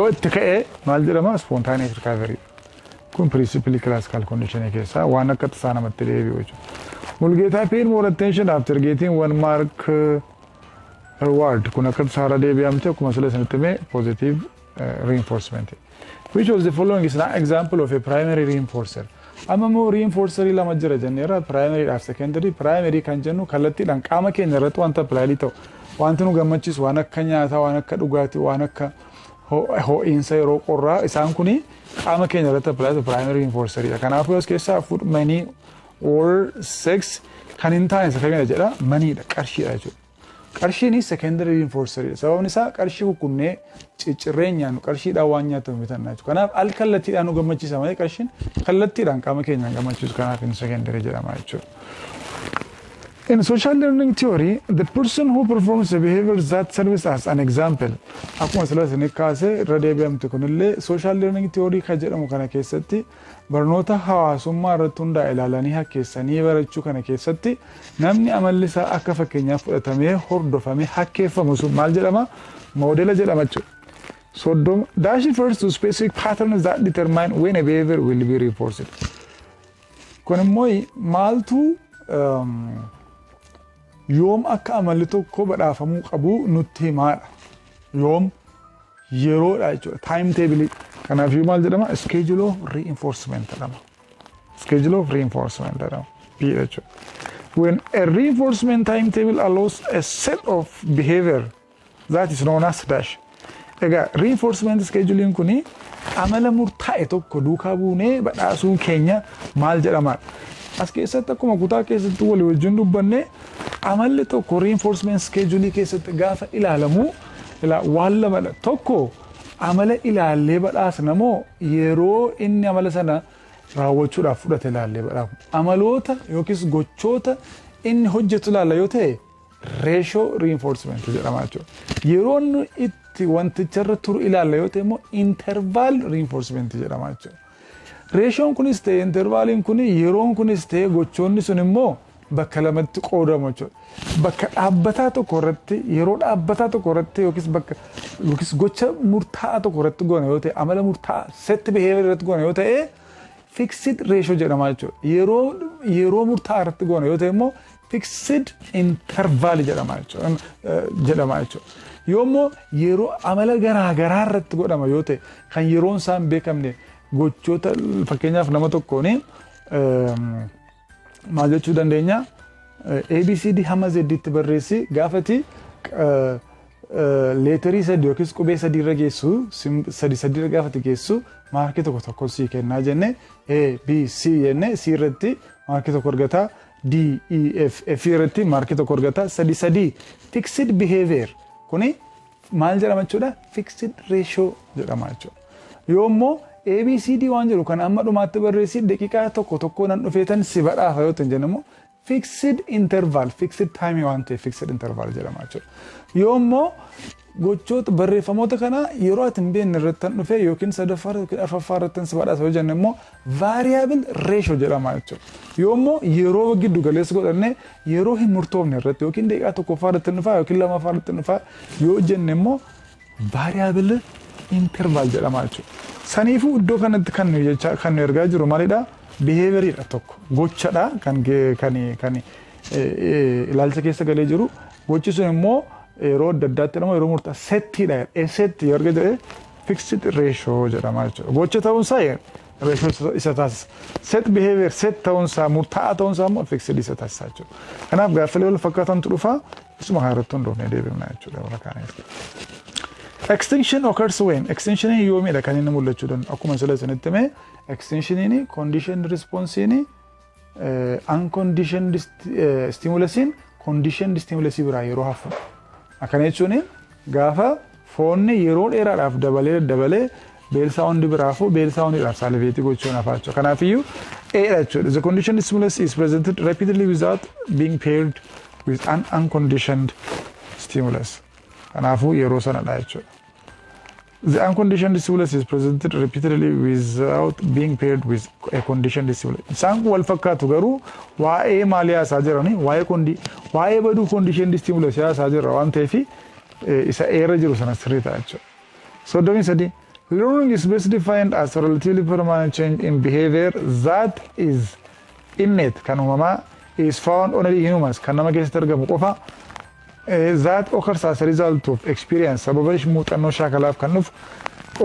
itti ka'e maal jedhama spontaneous recovery. Kun principally classical condition keessaa waan akka tasaa namatti deebi'u jechuudha. Mulgeetaa paid more attention after getting 1 mark reward. Kun akka tasaa deebi'amte akkuma sila sanitti mee positive reinforcement. Which of the following is an example of a primary reinforcer? Amma moo reinforcer lama jira jenneera primary and secondary. Primary kan jennu kallattiidhaan qaama keenya irratti wanta apply ta'u wanti nu gammachiisu waan akka nyaataa waan akka dhugaatii waan akka ho'iinsa yeroo qorraa isaan kuni qaama keenya irratti apply ta'u primary reinforcer dha. Kanaafuu as keessaa food money or sex kan hin taane isa kamidha jedha maniidha qarshiidha jechuudha. Qarshiin secondary reinforcer dha. Sababni isaa qarshii hukunnee ciccirreenyaan qarshiidhaan waan nyaatamu bitanna jechuudha. Kanaaf al kallattiidhaan nu gammachiisa malee qarshiin kallattiidhaan qaama keenyaan gammachiisu kanaaf inni secondary jedhama jechuudha. In social learning theory, the person who performs a behavior that serves as an example. Akkuma sila isin kaasee irra deebi'amte kunillee social learning theory kan jedhamu kana keessatti barnoota hawaasummaa irratti hundaa'e ilaalanii hakkeessanii barachuu kana keessatti namni amalli isaa akka fakkeenyaaf fudhatamee hordofamee hakkeeffamu sun maal jedhama? Moodela jedhama jechuudha. Dash refers to specific patterns that determine when a behavior will be reinforced. Kun immoo maaltu yoom akka amalli tokko badhaafamuu qabu nutti himaadha. Yoom yeroodha jechuudha. Timetable. Kanaaf maal jedhama? Schedule of reinforcement jedhama. Schedule of reinforcement jedhama. P jechuudha. When a reinforcement timetable allows a set of behavior that is known as dash. Egaa reinforcement scheduling kuni amala murtaa'e tokko duukaa buunee badhaasuun keenya maal jedhama? As keessatti akkuma kutaa keessatti walii wajjin dubbanne amalli tokko reinforcement schedule keessatti gaafa ilaalamu waan lamadha. Tokko amala ilaallee badhaasna moo yeroo inni amala sana raawwachuudhaaf fudhate ilaallee badhaafu. Amaloota yookiis gochoota inni hojjetu ilaalla yoo ta'e ratio reinforcement jedhama jechuudha. Yeroon itti wanticharra turu ilaalla yoo ta'e immoo interval reinforcement jedhama jechuudha. Ratioon kunis ta'e intervaliin kuni yeroon kunis ta'e gochoonni sun immoo bakka lamatti qoodamu jechuudha. Bakka dhaabbataa tokko irratti yeroo dhaabbataa tokko irratti yookiis gocha murtaa'aa tokko irratti goona yoo ta'e amala murtaa'aa set behavior irratti goona yoo ta'e fixed ratio jedhama jechuudha. Yeroo murtaa'aa irratti goona yoo ta'e immoo fixed interval jedhama jechuudha. Yoommoo yeroo amala garaa irratti godhama yoo ta'e kan yeroon isaa hin beekamne gochoota fakkeenyaaf nama tokkoon maal jechuu dandeenya ABCD hamma Z'tti barreessi gaafati leetarii sadii yookiis qubee sadii irra geessu sadii irra gaafati geessu maarkii tokko sii kennaa jenne A B C jenne C irratti maarkii tokko argata D E F irratti maarkii tokko argata sadii fixed behavior kuni maal jedhama jechuudha fixed ratio jedhama jechuudha. Yoommoo ABCD waan jedhu kan amma dhumaatti barreessi daqiiqaa tokko nan dhufeetan si badhaafa yoo ta'u jennamu fixed interval fixed time waan ta'e fixed interval jedhama jechuudha. Yoo immoo gochoota barreeffamoota kana yeroo ati hin beekne irratti dhufee yookiin sadaffaa yookiin arfaffaa irratti si badhaasa yoo jenne immoo variable ratio jedhama jechuudha. Yoo immoo yeroo giddu galeessa godhanne yeroo hin murtoofne irratti yookiin daqiiqaa tokkoffaa irratti dhufaa yookiin lamaffaa irratti dhufaa yoo jenne immoo variable interval jedhama jechuudha. Saniifuu iddoo kanatti kan nu ergaa jiru maalidha? Behavior tokko gochadha kan ilaalcha keessa galee jiru. Gochi sun immoo yeroo adda addaatti jedhama yeroo murtaa settiidha. Set yoo arga jedhee fixed ratio jedhama jechuudha. Gocha ta'uunsaa ratio isa taasisa. Set behavior set ta'uunsaa murtaa'aa ta'uunsaa immoo fixed isa taasisa jechuudha. Kanaaf gaaffilee wal fakkaatantu dhufa isuma haarattuu hundoofnee deebifna jechuudha warra kaaniif. Extinction occurs when extinction yoomidha kan inni mul'achuu danda'u akkuma sila isinitti hime extinction conditioned response unconditioned stimulus conditioned stimulus biraa yeroo hafu akkana jechuun gaafa foonni yeroo dheeraadhaaf dabalee beelsaa hundi biraafu beelsaa hundiidhaaf saaliveetii gochuun hafaachu kanaafiyyuu dha jechuudha. The conditioned stimulus is presented repeatedly without being paired with an unconditioned stimulus. Kanaafuu yeroo sanadha jechuudha. The unconditioned stimulus is presented repeatedly without being paired with a conditioned stimulus. Isaan wal fakkaatu garuu waa'ee maalii haasaa jirani waa'ee baduu conditioned stimulus haasaa jirra waan ta'eef isa eera jiru sana sirrii ta'a jechuudha. Soddomii sadii learning is best defined as a relatively permanent change in behavior that is innate kan uumamaa is found only in humans kan nama keessatti argamu qofa. That occurs as a result of experience. Sababa muuxannoo shaakalaaf kan dhufu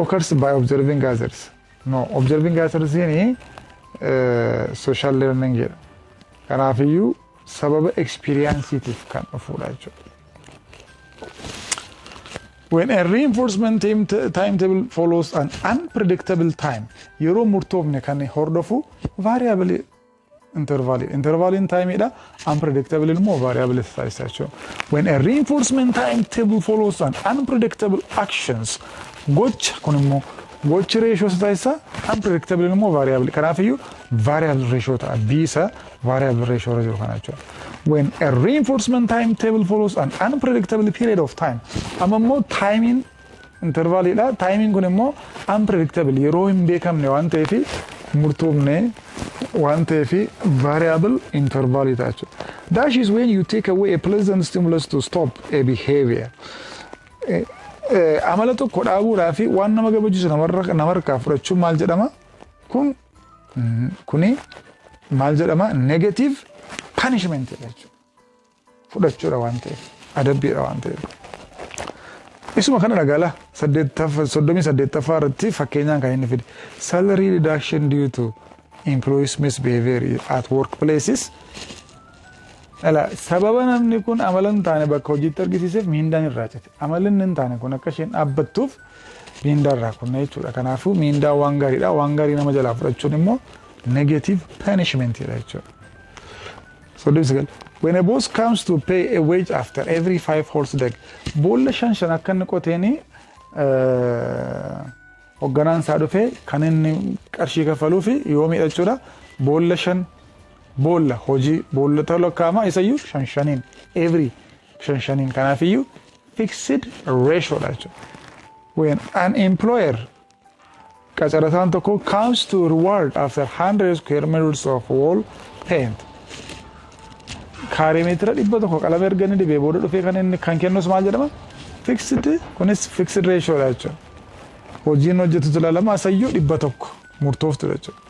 occurs by observing others. No, observing others ni social learning jedha. Kanaafiyyuu sababa experienceetiif kan dhufudha jechuudha. When a reinforcement timetable follows an unpredictable time, yeroo murtoofne kan hordofu variable interval in time ida unpredictable and more variable size. When a reinforcement timetable follows an unpredictable actions, goch ratio size unpredictable and more variable. Kanafiyu variable ratio ta bisa variable ratio ratio kanacho. When a reinforcement timetable follows an unpredictable period of time, amamo timing interval ida timing kunemo unpredictable yeroo hin beekamne waan ta'eef murtoofne waan ta'eef variable interval itacho. That is when you take away a pleasant stimulus to stop a behavior. Amala tokko dhaabuudhaaf waan nama gammachiisu namarraa fudhachuun maal jedhama? Kuni maal jedhama? Negative punishment jechuudha. Fudhachuudha waan ta'eef adabbiidha waan ta'eef. Isuma kana dhagaala 38ffaa irratti fakkeenyaan kan inni fide salary reduction due to employees misbehavior at workplaces. Sababa namni kun amala hin taane bakka hojiitti argisiiseef miindaan irraa cite. Amalli hin taane kun akka isheen dhaabbattuuf miindaa irraa kunne jechuudha. Kanaafuu miindaa waan gaariidha. Waan gaarii nama jalaa fudhachuun immoo negative punishment jechuudha. So this is when a boss comes to pay a wage after every 5 horse day, boolla shan akka inni qoteeni hogganaan isaa dhufee kan inni qarshii kafaluufi yoo miidhachuudha boolla shan boolla hojii boolla talakkaama isayyuu shan every shan kanaafiyyuu fixed ratio dha jechuudha. When an employer qacarataan tokko comes to reward after 100 square meters of wall paint kaaree meetira 100 qalama erga inni dibee booda dhufee kan inni kan kennus maal jedhama? Fixed kunis fixed ratio dha jechuudha. Hojiin hojjetu ilaalama isayyuu 100 murtooftu jechuudha.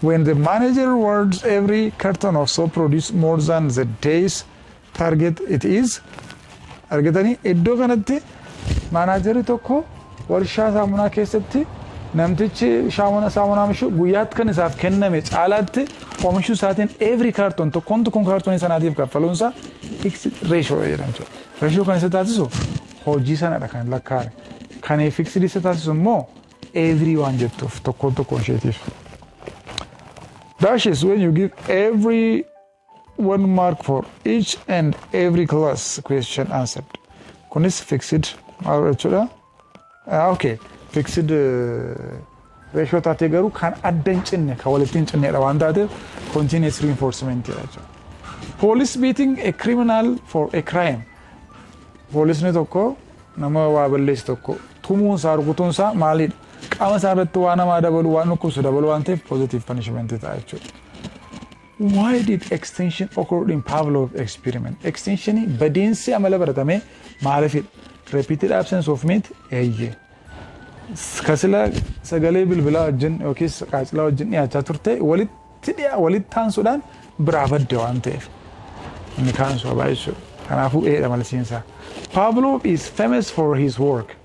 When the manager rewards every carton of soap produced more than the day's target it is, argatanii iddoo kanatti maanaajeri tokko warshaa saamunaa keessatti namtichi saamunaa mishu guyyaatti kan isaaf kenname caalaatti oomishuu isaatiin every carton tokkoon kaartonii sanaatiif kaffaluunsa fixed ratio jedhamtu. Ratio kan isa taasisu hojii sanadha kan lakkaa'ame. Kan fixed isa taasisu immoo every waan jettuuf tokkoon isheetiif. That is when you give every 1 mark for each and every class question answered. Kunis fixed jechuudha. Okay, fixed ratio taatee garuu kan adda hin cinne kan walitti hin cinneedha waan taateef continuous reinforcement jechuudha. Police beating a criminal for a crime. Police ni tokko nama waa balleessu tokko tumuun isaa rukutuun isaa maalidha? Qaama isaa irratti waan namaa dabalu waan nukkubsu dabalu waan ta'eef positive punishment ta'a jechuudha. Why did extinction occur in Pavlov experiment? Extinction badiinsi amala baratame maalifidha? Repeated absence of meat eeyyee. Kasila sagalee bilbilaa wajjin yookiis qaacilaa wajjin dhiyaachaa turte walitti taansuudhaan biraa badde waan ta'eef. Inni kaan sobaa jechuudha. Kanaafuu eedha malsiinsaa. Pavlov is famous for his work.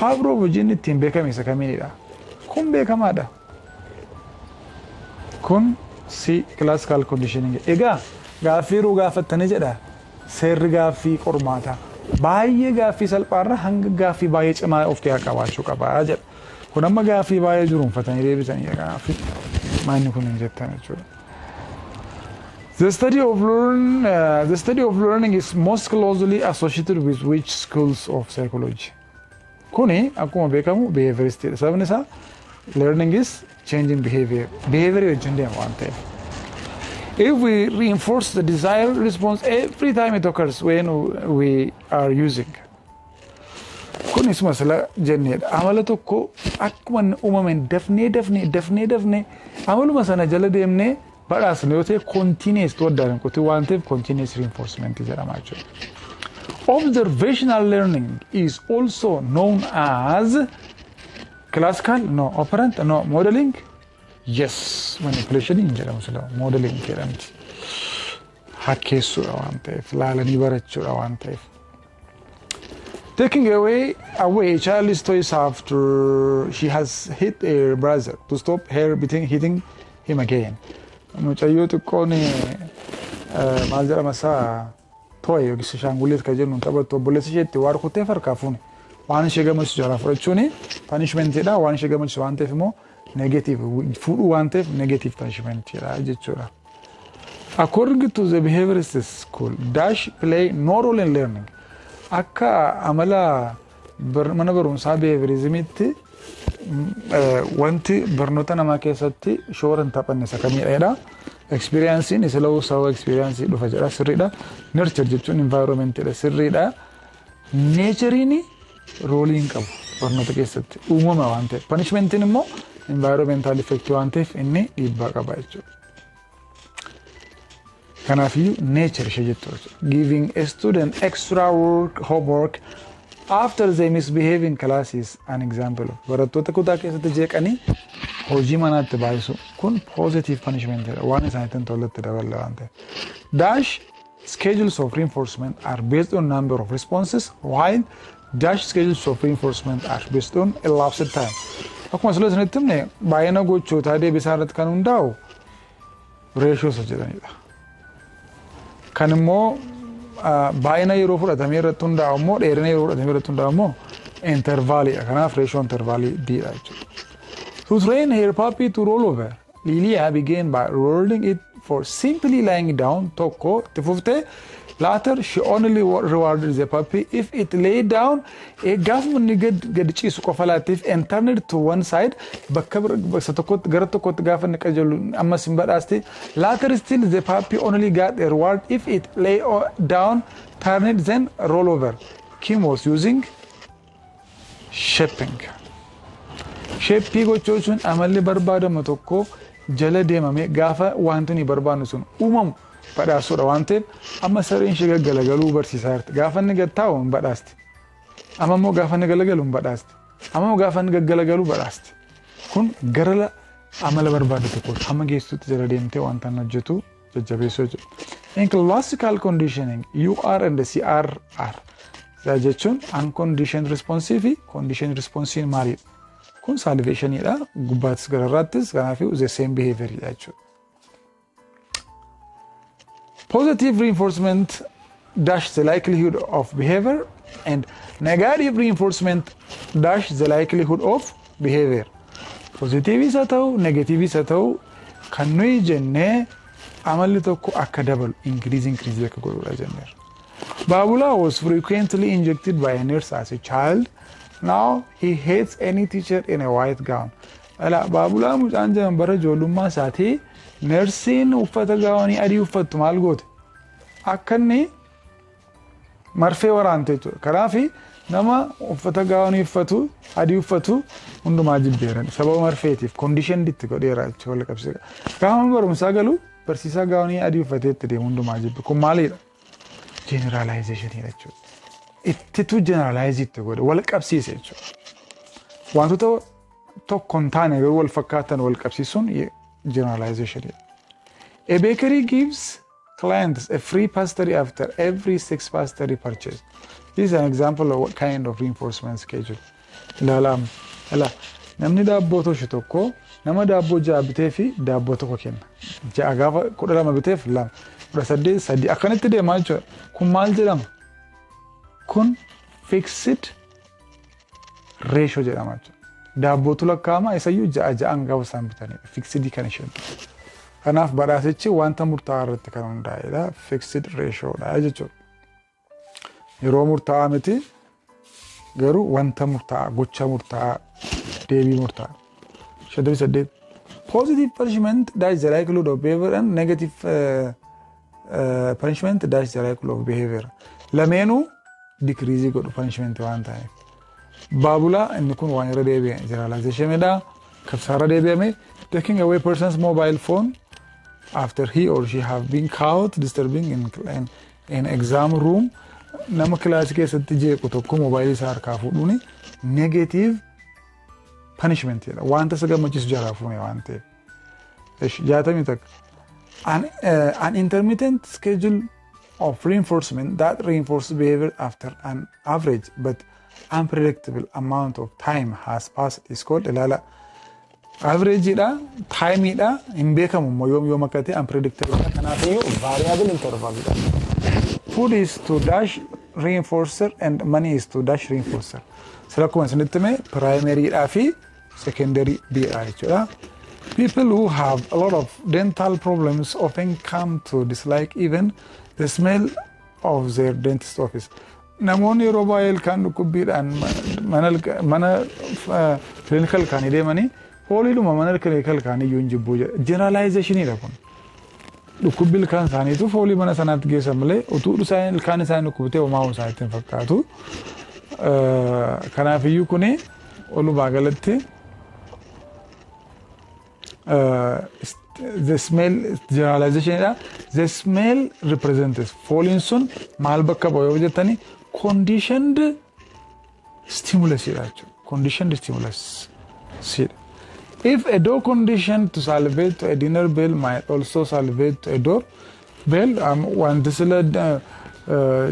Pavlov wajjin ittiin beekame isa kamiinidha? Kun beekamaadha. Kun classical conditioning. Egaa gaaffii yeroo gaafattanii jedha seerri gaaffii qormaataa. Baay'ee gaaffii salphaarra hanga gaaffii baay'ee cimaa of keessaa qabaachuu qaba jedha. Kun amma gaaffii baay'ee jiruunfatanii deebisanii kanaaf maanni kun hin jettan jechuudha. The study of learning is most closely associated with which schools of psychology? Kuni akkuma beekamu behavioristidha. Sababni isaa learning is changing behavior. Behavior wajjin deema waan ta'eef. If we reinforce the desired response every time it occurs when we are using. Kun isuma sila jennedha. Amala tokko akkuma uumamen dafnee amaluma sana jala deemnee badhaasne yoo ta'e continuous waddaan qotii waan ta'eef continuous reinforcement jedhama jechuudha. Observational learning is also known as classical, no, operant, no, modeling. Yes, manipulation in jedhamu sila modeling jedhamti. Hakkeessuudha waan ta'eef, laalanii barachuudha waan ta'eef. Taking away a child's toys after she has hit her brother to stop her hitting him again. Mucayyoo xiqqoon maal jedhama isaa toy yookiis shaangulleet kan jennu taphattu obboleessa isheetti waa rukuttee harkaa fuune waan ishee gammachiisu jala fudhachuun punishmentidha. Waan ishee gammachiisu waan ta'eef immoo negative fuudhuu waan ta'eef negative punishmentidha jechuudha. According to the behaviorist school, dash play no role in learning. Akka amala mana barumsaa behaviorismitti wanti barnoota namaa keessatti shooran taphanne isa kamiidha. Experiencein isa lawu sawa experience dhufa jedha sirriidha. Nurture jechuun environmentidha sirriidha. Naturein role hin qabu barnoota keessatti uumama waan ta'eef. Punishmentin immoo environmental effect waan ta'eef inni dhiibbaa qaba jechuudha. Kanaafuu nature ishee jettu giving a student extra homework after they misbehave in class is an example of barattoota kutaa keessatti jeeqanii hojii manaatti baay'isu kun positive punishment waan isaaniitiin tolatti dabala waan ta'eef. Dash schedules of reinforcement are based on number of responses while dash schedules of reinforcement are based on elapsed time. Akkuma sila isinitti himne baay'ina gochootaa deebisaa irratti kan hundaa'u ratio isa jedhanidha. Kan immoo baay'ina yeroo fudhatamee irratti hundaa'u immoo dheerina yeroo fudhatamee irratti hundaa'u immoo intervaalidha. Kanaaf ratio intervaalii D'dha jechuudha. To train her puppy to roll over, Lilia began by rewarding it for simply lying down tokko itti fuftee later she only rewarded the puppy if it lay down gaafuma inni gad ciisu qofa laattiif and turned to one side bakka tokkotti gara tokkotti gaafa inni qajeelu ammas hin badhaaste. Later still the puppy only got a reward if it lay down, turned, then roll over. Kim was using shaping. Shaping gochuun amalli barbaadamu tokko jala deemame gaafa wanti ni barbaadnu sun uumamu badhaasuudha waan ta'eef amma sareen ishee gaggalagalu barsiisaa jirti. Gaafa inni gad taa'u hin badhaasti. Amma immoo gaafa inni galagalu hin badhaasti. Amma immoo gaafa inni gaggalagalu badhaasti. Kun gara amala barbaadu tokko hamma geessuutti jala deemtee wanta inni hojjetu jajjabeessuu jechuudha. In classical conditioning, UR and CR are. Isaa jechuun unconditioned responsive fi conditioned responsive maalidha? Kun salvationidha. Gubbaattis gararraattis kanaafuu the same behavioridha jechuudha. Positive reinforcement dash the likelihood of behavior and negative reinforcement dash the likelihood of behavior. Positive isa ta'u, negative isa ta'u kan nuyi jennee amalli tokko akka dabalu increase akka godhudha jenneera. Babula was frequently injected by a nurse as a child. Now he hates any teacher in a white gown. Babula mucaan jedhamu bara ijoollummaa isaatii nersiin uffata gaawanii adii uffattu maal goote? akkanni marfee waraante jechuudha. Kanaafi nama uffata gaawanii uffatu adii uffatu hundumaa jibbeeran sababa marfeetiif condition itti godheera jechuudha wal qabsiisa. Gaafa barumsaa galu barsiisaa gaawanii adii uffatee itti deemu hundumaa jibbe. Kun maalidha? Generalization jechuudha. Ittitu generalize itti godhe wal qabsiise jechuudha. Wantoota tokko hin taane garuu wal fakkaatan wal qabsiisuun generalization. A bakery gives clients a free pastry after every 6 pastry purchase. This is an example of what kind of reinforcement schedule. Namni daabboo toshu tokko nama daabboo 6 bitee fi daabboo tokko kenna. 6 gaafa 12 biteef 2, 18 3 akkanitti deemaa jechuudha. Kun maal jedhama? Kun fixed ratio jedhama jechuudha. Daabbootu lakkaa'ama isayyuu 6 gaafa isaan bitanidha. Fixed kan isheen. Kanaaf badhaasichi wanta murtaa'aa irratti kan hundaa'edha. Fixed ratioodha jechuudha. Yeroo murtaa'aa miti garuu wanta murtaa'aa, gocha murtaa'aa, deebii murtaa'aa. 58. Positive punishment that's the likelihood of behavior and negative punishment that's the likelihood of behavior. Lameenuu decrease godhu punishment waan ta'eef. Baabulaa inni kun waan irra deebi'e generalizationidha. Kabsaarra deebi'ame taking away person's mobile phone after he or she have been caught disturbing in exam room. Nama kilaasii keessatti jeequ tokko mobaayilii isaa harkaa fuudhuuni negative punishment jedha. Wanta isa gammachiisu jalaa fuune waan ta'eef. 61. An intermittent schedule of reinforcement that reinforces behavior after an average but unpredictable amount of time has passed is called ilala. Average dha, time dha, hin beekamu yoom akka ta'e unpredictable dha. Kanaafiyyuu variable interval dha. Food is to dash reinforcer and money is to dash reinforcer. Sila akkuma isinitti hime primary dhaa fi secondary dha jechuudha. People who have a lot of dental problems often come to dislike even the smell of their dentist office. Namoonni yeroo baay'ee ilkaan dhukkubbiidhaan mana clinical kaanii deemanii fooliidhuma mana clinical kaanii iyyuu hin jibbuu jedha. Generalizationidha kun. Dhukkubbii ilkaan isaaniitu foolii mana sanaatti geessan malee utuu ilkaan isaanii dhukkubtee homaa isaaniitti hin fakkaatu. Kanaafiyyuu kuni walumaa galatti the smell generalization the smell represents fooliin sun maal bakka bu'a yoo jettani conditioned stimulus jechuudha. Conditioned stimulus. If a door conditioned to salivate to a dinner bell might also salivate to a door bell, wanti sila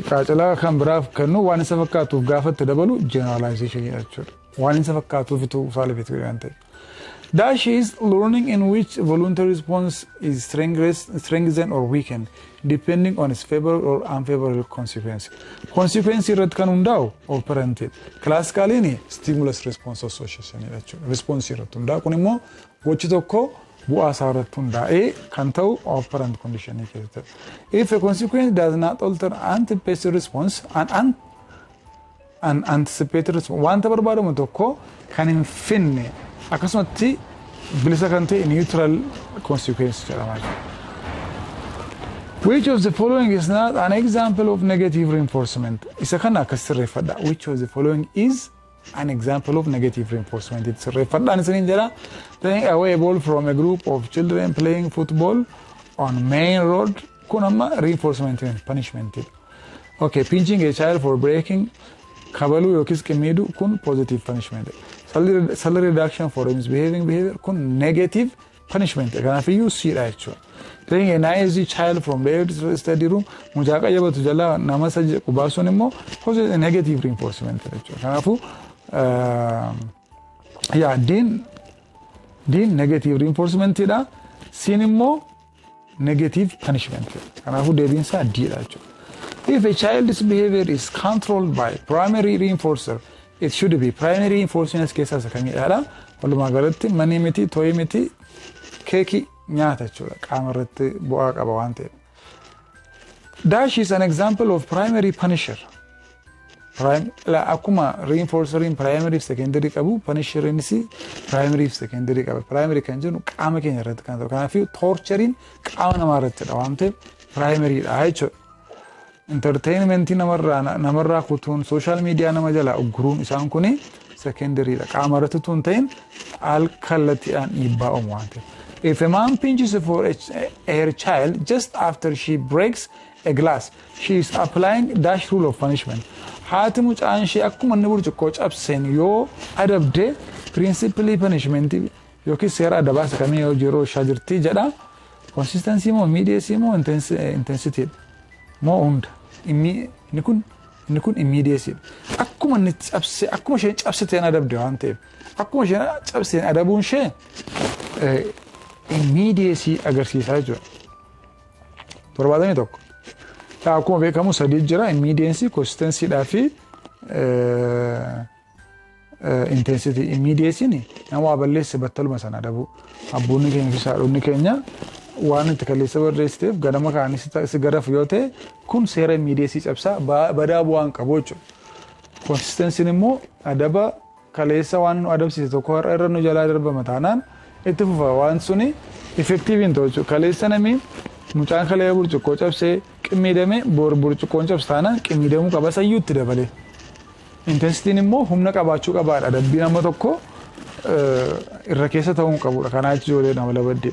qaacalaa kan biraaf kennu waan isa fakkaatuuf gaafatti dabalu generalization jechuudha. Waan isa fakkaatuuf itti salivate godhan ta'e. Dash is learning in which voluntary response is strengthened or weakened depending on its favorable or unfavorable consequence. Consequence irratti kan hundaa'u operanted. Classically stimulus response association jechuudha. Response irratti hundaa'u kun immoo gochi tokko bu'aa isaa irratti hundaa'ee kan ta'u operant condition keessatti. If a consequence does not alter anticipated response an anticipated response wanta barbaadamu tokko kan hin finne akkasumatti bilisa kan ta'e neutral consequence jedhama. Which of the following is not an example of negative reinforcement? Isa kana akkas sirreeffadha. Which of the following is an example of negative reinforcement? It's sirreeffadhaan isiniin jedha. Taking away a ball from a group of children playing football on main road. Kun amma reinforcement punishment. Okay, pinching a child for breaking kabaluu yookiis qimmiiduu kun positive punishment. Salary reduction for misbehaving behavior kun negative punishment. Kanaafiyyuu siidha jechuudha. Taking a noisy child from the study room mucaa qayyabatu jalaa nama isa qubaasuun immoo negative reinforcement jechuudha. Kanaafuu diin negative reinforcementidha. Siin immoo negative punishment. Kanaafuu deebiinsaa diidha jechuudha. If a child's behavior is controlled by primary reinforcer, it should be primary reinforcement keessaa isa kamidha. Walumaa galatti manii miti, to'ii miti, keekii nyaata jechuudha. Qaama irratti bu'aa qaba waan ta'eef. Dash is an example of primary punisher. Akkuma reinforceriin primary fi secondary qabu, punisheriinis primary fi secondary qaba. Primary kan jennu qaama keenya irratti kan ta'u. Kanaafuu torcheriin qaama namaa irrattidha waan ta'eef primaryidha jechuudha. entertainmentii namarraa kutuun social media nama jala uguruun isaan kuni secondary dha. Qaama irratti tun ta'in alkallattiidhaan dhiibbaa uumu waan ta'eef. If a mom pinches for her child just after she breaks a glass, she is applying dash rule of punishment. Haati mucaan ishee akkuma inni burcuqqoo cabseen yoo adabde principally punishment yookiin seera adabaasa kamii yoo yeroo ishaa jirti jedha. Consistency moo immediacy moo intensity moo hunda inni kun immediacy. Akkuma inni cabse akkuma isheen cabsiteen adabde waan ta'eef akkuma isheen cabseen adabuun ishee immediacy agarsiisaa jechuudha. 71 akkuma beekamu sadii jira immediacy, consistency dhaa fi intensity. Immediacy ni nama waa balleesse battaluma sana adabu. Abboonni keenya fi haadhonni keenya waan itti kaleessa barreessiteef ganama kaanis si garaaf yoo ta'e kun seera immediacy cabsaa badaa bu'aan qabu jechuudha. Consistency immoo adaba kaleessa waan nu adabsiise tokko har'a irra nu jalaa darbama taanaan itti fufa waan suni effective hin ta'u jechuudha. Kaleessa namni mucaan kalee burcuqqoo cabsee qimmiidame bor burcuqqoon cabstaanaan qimmiidamuu qaba sayyuutti dabalee. Intensity immoo humna qabaachuu qabaadha. Adabbii nama tokko irra keessa ta'uu qabudha. Kanaa ijoollee nama labaddee.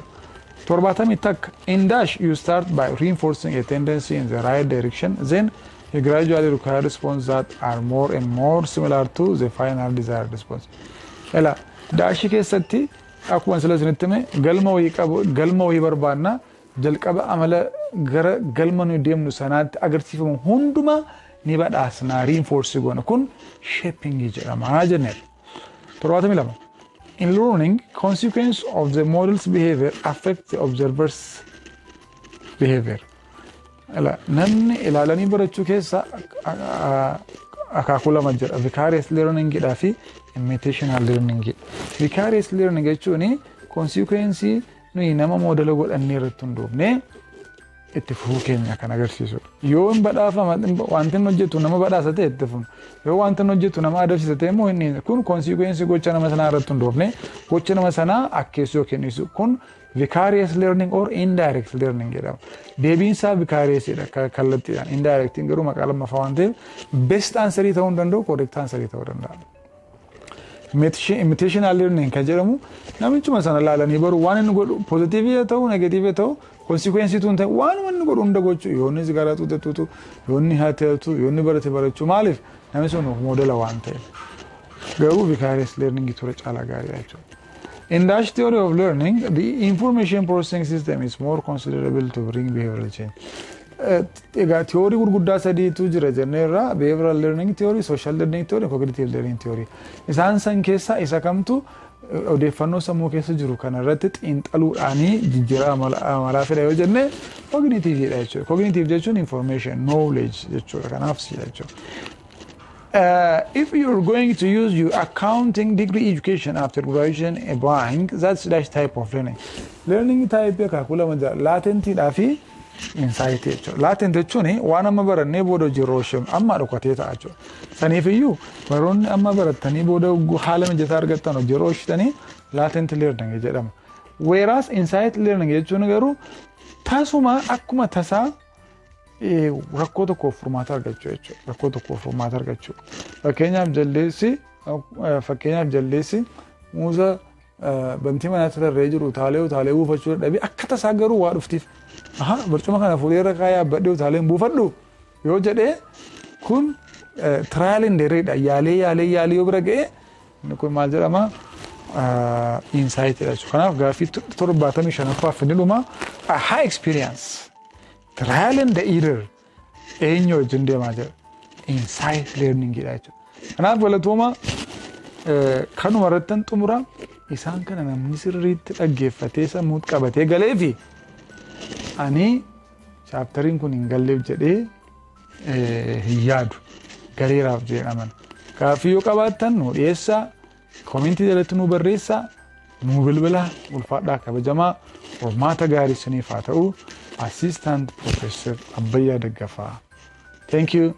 70 in dash you start by reinforcing a tendency in the right direction, then you gradually require response that are more and more similar to the final desired response. Ela dash keessatti akkuma sila isinitti hime galma wayii barbaanna jalqaba amala gara galma nu deemnu sanaatti agarsiifamu hunduma ni badhaasna reinforce goona kun shaping jedhama jennee. 72 in learning, consequence of the model's behavior affect the observer's behavior. Namni ilaalanii barachuu keessa akaakuu lama jira. Vicarious learning dhaa fi imitational learning. Vicarious learning jechuun consequence nuyi nama modela godhannee irratti hundoofne itti fufuu keenya kan agarsiisudha. Yoo hin badhaafama wanti inni hojjetu nama badhaasa ta'e itti fufu. Yoo wanti inni hojjetu nama adabsiisa ta'e immoo inni kun consequence gocha nama sanaa irratti hundoofne gocha nama sanaa akkeessuu kennisu kun vicarious learning or indirect learning jedhama. Deebiin isaa vicarious dha kallattiidhaan indirect garuu maqaa lammaffaa waan ta'eef best answer ta'uu hin danda'u correct answer ta'uu danda'a. Imitational learning kan jedhamu namichuma sana laalanii baruu waan inni godhu positive ta'uu negative ta'uu consequence tuun ta'e waan inni godhu hunda gochuu yoo inni sigaraa xuuxatu yoo inni haatatu yoo inni barate barachuu maaliif namni sun modela waan ta'eef garuu vicarious learning ture caalaa gaarii jechuudha. In dash theory of learning, the information processing system is more considerable to bring behavioral change. Egaa theory gurguddaa sadiitu jira jenneerra behavioral learning theory, social learning theory, cognitive learning theory. Isaan san keessa isa kamtu odeeffannoo sammuu keessa jiru kana irratti xiinxaluudhaanii jijjiirraa amalaa fedha yoo jenne cognitive jedha jechuudha. Cognitive jechuun information, knowledge jechuudha. Kanaaf si jechuudha. If you're going to use your accounting degree education after graduation applying, that's dash type of learning. Learning type akaakuu lama jira. Latent dhaa fi insight jechuudha. Latent jechuun waan amma barannee booda jiruu amma dhokatee ta'a jechuudha. Saniif iyyuu baroonni amma barattanii booda haala mijataa argattan hojii oolchitanii latent learning jedhama. Whereas insight learning jechuun garuu tasuma akkuma tasaa rakkoo tokkoof furmaata argachuu jechuudha. Rakkoo tokkoof furmaata argachuu. Fakkeenyaaf jaldeessi muuza bantii manaatti tarree jiru utaalee buufachuu dadhabee akka tasaa garuu waa dhuftiif. Barcuma kana fuudhee irra kaayee abbadhee utaaleen buufadhu yoo jedhee kun trial and error yaalee yoo bira ga'e kun maal jedhama insight jechuudha. Kanaaf gaaffii 75 ni dhuma high experience. Trial and error eenyu wajjin deemaa jira insight learning jedha jechuudha. Kanaaf galatooma kanuma irrattan xumura isaan kana namni sirriitti dhaggeeffatee sammuut qabatee galee fi ani chaaptariin kun hin galleef jedhee hin yaadu galeeraaf jedhaman. Gaaffii yoo qabaattan nu dhiyeessaa koomentii jalatti nu barreessaa nu bilbila ulfaadhaa kabajamaa hormaata gaarii isiniif haa ta'u. Assistant Professor Abbayyaa Daggafaa. Thank you.